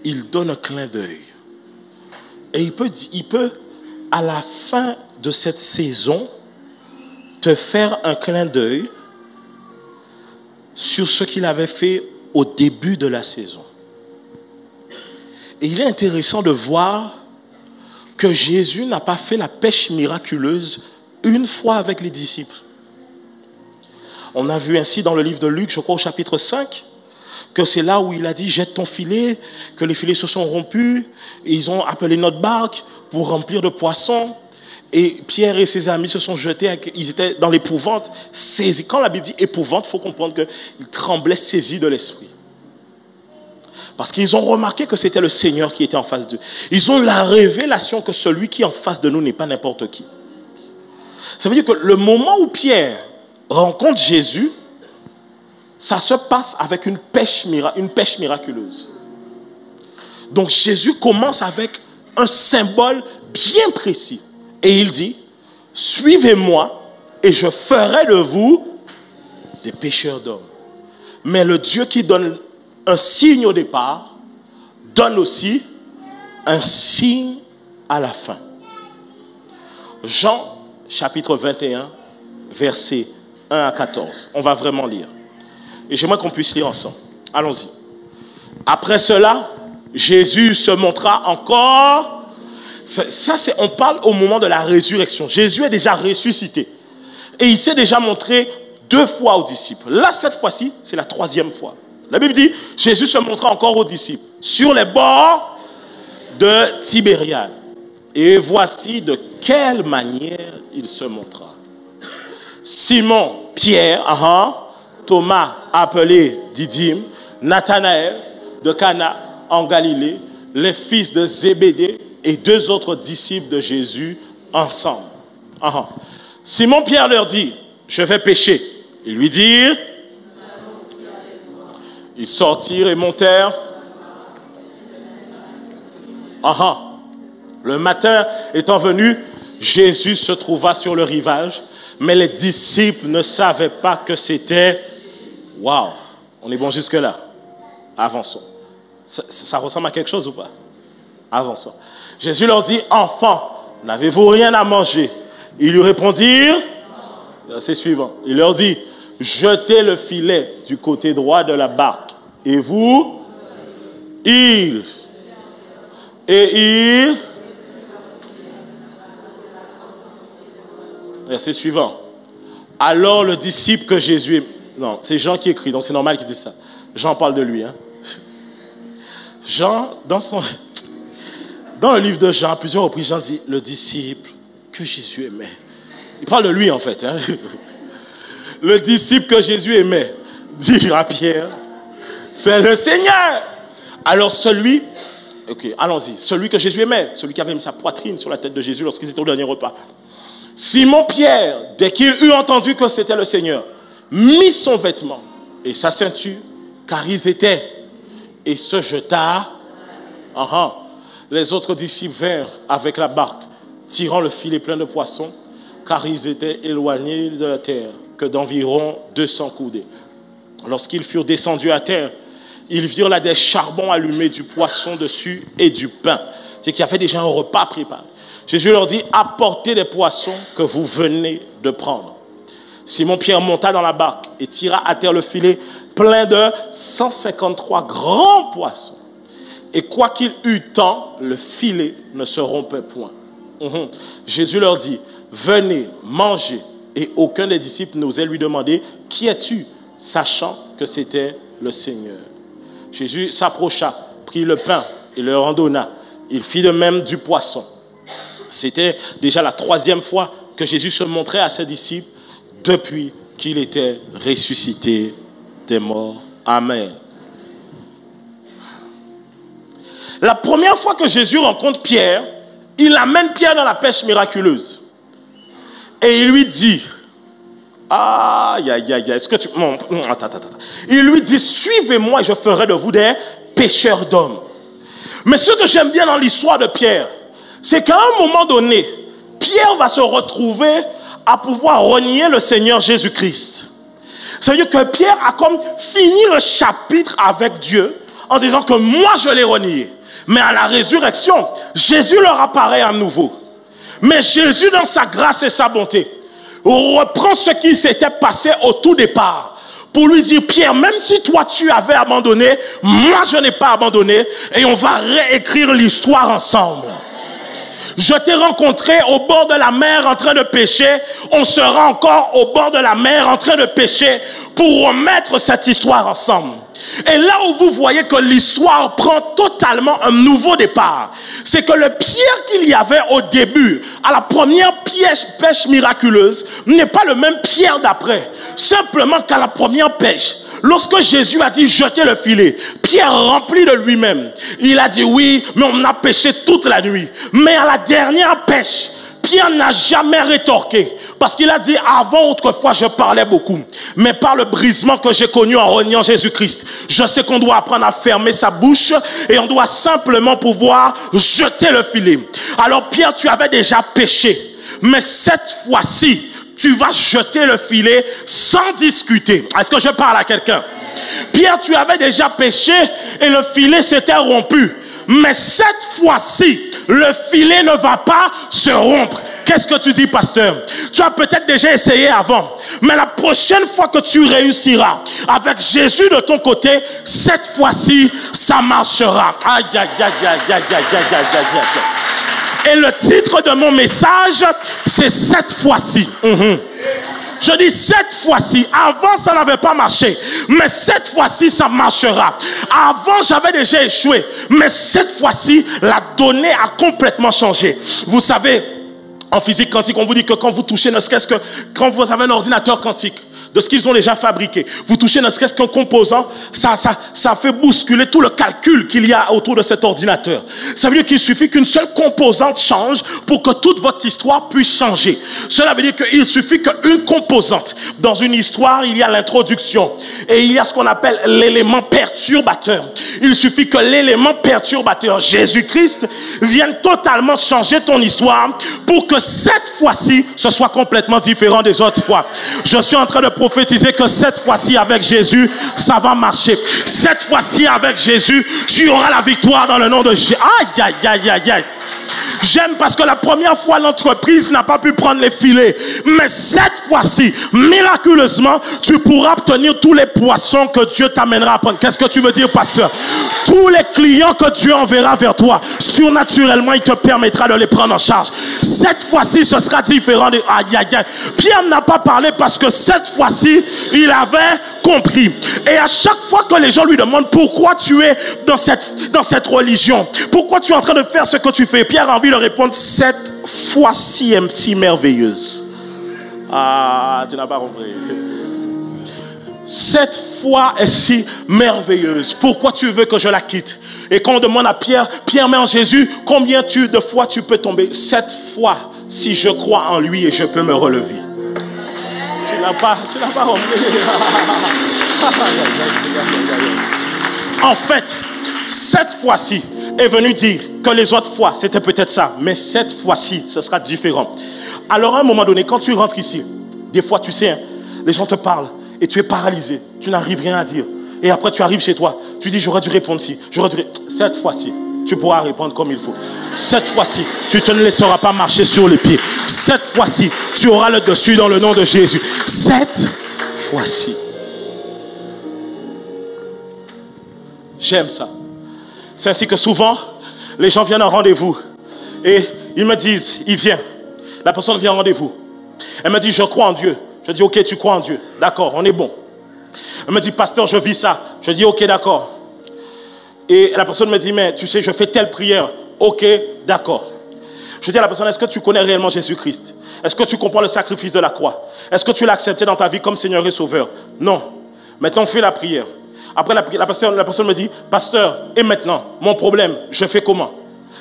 Il donne un clin d'œil. Et il peut, à la fin de cette saison, te faire un clin d'œil sur ce qu'il avait fait au début de la saison. Et il est intéressant de voir que Jésus n'a pas fait la pêche miraculeuse une fois avec les disciples. On a vu ainsi dans le livre de Luc, je crois au chapitre 5, que c'est là où il a dit « Jette ton filet », que les filets se sont rompus, et ils ont appelé notre barque pour remplir de poissons. Et Pierre et ses amis se sont jetés, ils étaient dans l'épouvante, saisis. Quand la Bible dit épouvante, il faut comprendre qu'ils tremblaient saisis de l'esprit. Parce qu'ils ont remarqué que c'était le Seigneur qui était en face d'eux. Ils ont eu la révélation que celui qui est en face de nous n'est pas n'importe qui. Ça veut dire que le moment où Pierre rencontre Jésus, ça se passe avec une pêche miraculeuse. Donc Jésus commence avec un symbole bien précis. Et il dit, suivez-moi et je ferai de vous des pêcheurs d'hommes. Mais le Dieu qui donne un signe au départ, donne aussi un signe à la fin. Jean, chapitre 21, versets 1 à 14. On va vraiment lire. Et j'aimerais qu'on puisse lire ensemble. Allons-y. Après cela, Jésus se montra encore. On parle au moment de la résurrection. Jésus est déjà ressuscité. Et il s'est déjà montré 2 fois aux disciples. Là, cette fois-ci, c'est la 3e fois. La Bible dit, Jésus se montra encore aux disciples sur les bords de Tibériade. Et voici de quelle manière il se montra. Simon, Pierre, Thomas, appelé Didyme, Nathanaël de Cana en Galilée, les fils de Zébédée et 2 autres disciples de Jésus ensemble. Simon Pierre leur dit, je vais pêcher. Ils lui dirent, ils sortirent et montèrent. Le matin étant venu, Jésus se trouva sur le rivage, mais les disciples ne savaient pas que c'était... Waouh, on est bon jusque-là. Avançons. Ça ressemble à quelque chose ou pas? Avançons. Jésus leur dit, enfants, n'avez-vous rien à manger? Ils lui répondirent, c'est suivant. Il leur dit, jetez le filet du côté droit de la barque. Et vous, verset suivant. Alors le disciple que Jésus... Non, c'est Jean qui écrit, donc c'est normal qu'il dise ça. Jean parle de lui. Jean, dans le livre de Jean, à plusieurs reprises, Jean dit, le disciple que Jésus aimait. Il parle de lui en fait. Le disciple que Jésus aimait, dit à Pierre, c'est le Seigneur. Alors celui que Jésus aimait, celui qui avait mis sa poitrine sur la tête de Jésus lorsqu'ils étaient au dernier repas. Simon Pierre, dès qu'il eut entendu que c'était le Seigneur, mit son vêtement et sa ceinture, car ils étaient, et se jeta. Les autres disciples vinrent avec la barque, tirant le filet plein de poissons, car ils étaient éloignés de la terre que d'environ 200 coudées. Lorsqu'ils furent descendus à terre, ils virent là des charbons allumés, du poisson dessus et du pain. C'est qu'il y avait déjà un repas préparé. Jésus leur dit, apportez les poissons que vous venez de prendre. Simon-Pierre monta dans la barque et tira à terre le filet plein de 153 grands poissons. Et quoi qu'il eût tant, le filet ne se rompait point. Jésus leur dit, venez, mangez. Et aucun des disciples n'osait lui demander, qui es-tu, sachant que c'était le Seigneur. Jésus s'approcha, prit le pain et leur en donna. Il fit de même du poisson. C'était déjà la 3e fois que Jésus se montrait à ses disciples depuis qu'il était ressuscité des morts. Amen. La première fois que Jésus rencontre Pierre, il amène Pierre dans la pêche miraculeuse. Et il lui dit, est-ce que tu... Attends. Il lui dit, suivez-moi et je ferai de vous des pêcheurs d'hommes. Mais ce que j'aime bien dans l'histoire de Pierre, c'est qu'à un moment donné, Pierre va se retrouver à pouvoir renier le Seigneur Jésus-Christ. Ça veut dire que Pierre a comme fini le chapitre avec Dieu en disant que moi je l'ai renié. Mais à la résurrection, Jésus leur apparaît à nouveau. Mais Jésus, dans sa grâce et sa bonté, reprend ce qui s'était passé au tout départ pour lui dire, Pierre, même si toi tu avais abandonné, moi je n'ai pas abandonné et on va réécrire l'histoire ensemble. Je t'ai rencontré au bord de la mer en train de pêcher, on sera encore au bord de la mer en train de pêcher pour remettre cette histoire ensemble. Et là où vous voyez que l'histoire prend totalement un nouveau départ, c'est que le Pierre qu'il y avait au début, à la première pêche miraculeuse, n'est pas le même Pierre d'après. Simplement qu'à la première pêche, lorsque Jésus a dit jeter le filet, Pierre rempli de lui-même, il a dit oui, mais on a pêché toute la nuit. Mais à la dernière pêche, Pierre n'a jamais rétorqué. Parce qu'il a dit, avant autrefois, je parlais beaucoup. Mais par le brisement que j'ai connu en reniant Jésus-Christ, je sais qu'on doit apprendre à fermer sa bouche et on doit simplement pouvoir jeter le filet. Alors Pierre, tu avais déjà péché. Mais cette fois-ci, tu vas jeter le filet sans discuter. Est-ce que je parle à quelqu'un? Pierre, tu avais déjà péché et le filet s'était rompu. Mais cette fois-ci, le filet ne va pas se rompre. Qu'est-ce que tu dis, pasteur? Tu as peut-être déjà essayé avant. Mais la prochaine fois que tu réussiras, avec Jésus de ton côté, cette fois-ci, ça marchera. Aïe, aïe, aïe, aïe, aïe, aïe, aïe, aïe, aïe. Et le titre de mon message, c'est cette fois-ci. Je dis cette fois-ci. Avant, ça n'avait pas marché. Mais cette fois-ci, ça marchera. Avant, j'avais déjà échoué. Mais cette fois-ci, la donnée a complètement changé. Vous savez, en physique quantique, on vous dit que quand vous touchez, ne serait-ce que quand vous avez un ordinateur quantique, de ce qu'ils ont déjà fabriqué, vous touchez ne serait-ce qu'un composant, ça fait bousculer tout le calcul qu'il y a autour de cet ordinateur. Ça veut dire qu'il suffit qu'une seule composante change pour que toute votre histoire puisse changer. Cela veut dire qu'il suffit qu'une composante. Dans une histoire, il y a l'introduction et il y a ce qu'on appelle l'élément perturbateur. Il suffit que l'élément perturbateur, Jésus-Christ, vienne totalement changer ton histoire pour que cette fois-ci, ce soit complètement différent des autres fois. Je suis en train de prophétiser que cette fois-ci avec Jésus, ça va marcher. Cette fois-ci avec Jésus, tu auras la victoire dans le nom de Jésus. Aïe, aïe, aïe, aïe, aïe. J'aime parce que la première fois, l'entreprise n'a pas pu prendre les filets. Mais cette fois-ci, miraculeusement, tu pourras obtenir tous les poissons que Dieu t'amènera à prendre. Qu'est-ce que tu veux dire, pasteur? Tous les clients que Dieu enverra vers toi, surnaturellement, il te permettra de les prendre en charge. Cette fois-ci, ce sera différent. Aïe, aïe, aïe. Pierre n'a pas parlé parce que cette fois-ci, il avait compris. Et à chaque fois que les gens lui demandent pourquoi tu es dans cette religion, pourquoi tu es en train de faire ce que tu fais, Pierre a envie de répondre, cette fois-ci est si merveilleuse. Ah, tu n'as pas compris. Cette foi est si merveilleuse. Pourquoi tu veux que je la quitte? Et quand on demande à Pierre, Pierre, mais en Jésus, combien de fois tu peux tomber? Cette fois, si je crois en lui et je peux me relever. Tu n'as pas compris. En fait, cette fois-ci est venu dire que les autres fois, c'était peut-être ça. Mais cette fois-ci, ce sera différent. Alors à un moment donné, quand tu rentres ici, des fois tu sais, hein, les gens te parlent et tu es paralysé. Tu n'arrives rien à dire. Et après tu arrives chez toi, tu dis j'aurais dû répondre ci. Cette fois-ci, tu pourras répondre comme il faut. Cette fois-ci, tu ne te laisseras pas marcher sur les pieds. Cette fois-ci, tu auras le dessus dans le nom de Jésus. Cette fois-ci. J'aime ça. C'est ainsi que souvent, les gens viennent en rendez-vous et ils me disent, il vient. La personne vient en rendez-vous. Elle me dit, je crois en Dieu. Je dis, ok, tu crois en Dieu. D'accord, on est bon. Elle me dit, pasteur, je vis ça. Je dis, ok, d'accord. Et la personne me dit, mais tu sais, je fais telle prière. Ok, d'accord. Je dis à la personne, est-ce que tu connais réellement Jésus-Christ? Est-ce que tu comprends le sacrifice de la croix? Est-ce que tu l'as accepté dans ta vie comme Seigneur et Sauveur? Non. Maintenant, on fait la prière. Après, la personne me dit, pasteur, et maintenant, mon problème, je fais comment?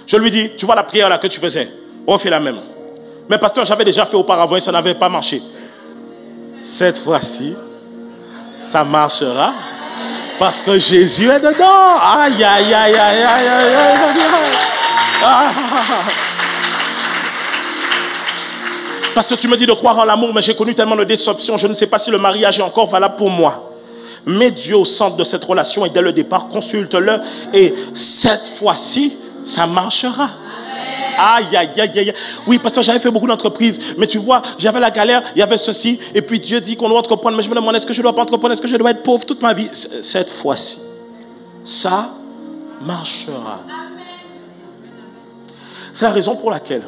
Je lui dis, tu vois la prière là que tu faisais? On fait la même. Mais pasteur, j'avais déjà fait auparavant et ça n'avait pas marché. Cette fois-ci, ça marchera. Parce que Jésus est dedans. Aïe, aïe, aïe, aïe, aïe, aïe, aïe, aïe. Parce que tu me dis de croire en l'amour, mais j'ai connu tellement de déceptions. Je ne sais pas si le mariage est encore valable pour moi. Mets Dieu au centre de cette relation et dès le départ, consulte-le. Et cette fois-ci, ça marchera. Aïe, aïe, aïe, aïe. Oui, pasteur, j'avais fait beaucoup d'entreprises, mais tu vois, j'avais la galère, il y avait ceci, et puis Dieu dit qu'on doit entreprendre, mais je me demande, est-ce que je dois pas entreprendre, est-ce que je dois être pauvre toute ma vie? Cette fois-ci, ça marchera. C'est la raison pour laquelle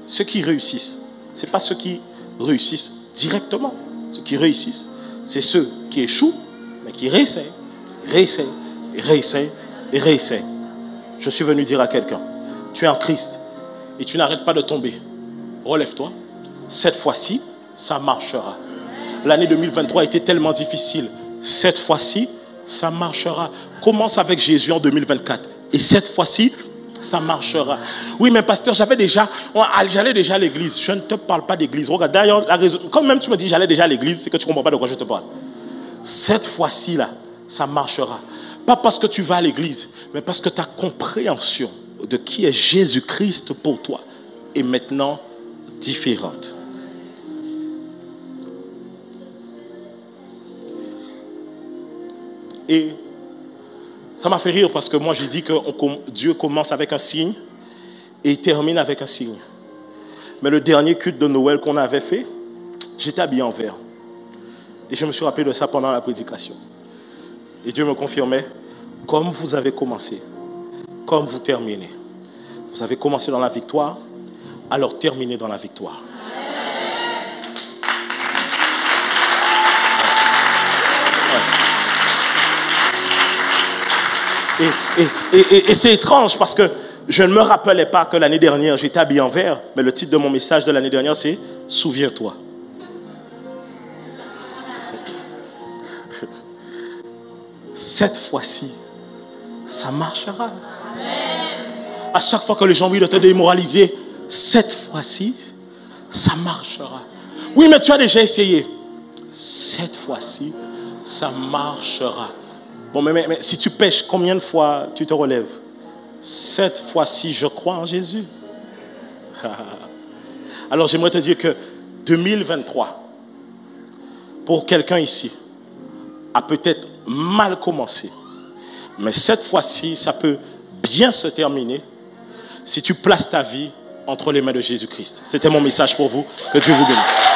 ceux qui réussissent, ce n'est pas ceux qui réussissent directement. Ceux qui réussissent, c'est ceux qui échouent, mais qui réessayent, réessayent, réessayent, réessayent. Je suis venu dire à quelqu'un, tu es en Christ, et tu n'arrêtes pas de tomber. Relève-toi. Cette fois-ci, ça marchera. L'année 2023 a été tellement difficile. Cette fois-ci, ça marchera. Commence avec Jésus en 2024. Et cette fois-ci, ça marchera. Oui, mais pasteur, j'allais déjà à l'église. Je ne te parle pas d'église. Regarde, d'ailleurs, la raison, quand même tu me dis j'allais déjà à l'église, c'est que tu ne comprends pas de quoi je te parle. Cette fois-ci, là, ça marchera. Pas parce que tu vas à l'église, mais parce que ta compréhension de qui est Jésus-Christ pour toi est maintenant différente. Et ça m'a fait rire parce que moi j'ai dit que Dieu commence avec un signe et il termine avec un signe. Mais le dernier culte de Noël qu'on avait fait, j'étais habillé en vert. Et je me suis rappelé de ça pendant la prédication. Et Dieu me confirmait, comme vous avez commencé, comme vous terminez. Vous avez commencé dans la victoire, alors terminez dans la victoire. Et c'est étrange parce que je ne me rappelais pas que l'année dernière j'étais habillé en vert, mais le titre de mon message de l'année dernière c'est « Souviens-toi ». Cette fois-ci, ça marchera. À chaque fois que les gens veulent te démoraliser, cette fois-ci, ça marchera. Oui, mais tu as déjà essayé. Cette fois-ci, ça marchera. Bon, mais si tu pêches, combien de fois tu te relèves? Cette fois-ci, je crois en Jésus. Alors, j'aimerais te dire que 2023, pour quelqu'un ici, a peut-être mal commencé. Mais cette fois-ci, ça peut bien se terminer si tu places ta vie entre les mains de Jésus-Christ. C'était mon message pour vous. Que Dieu vous bénisse.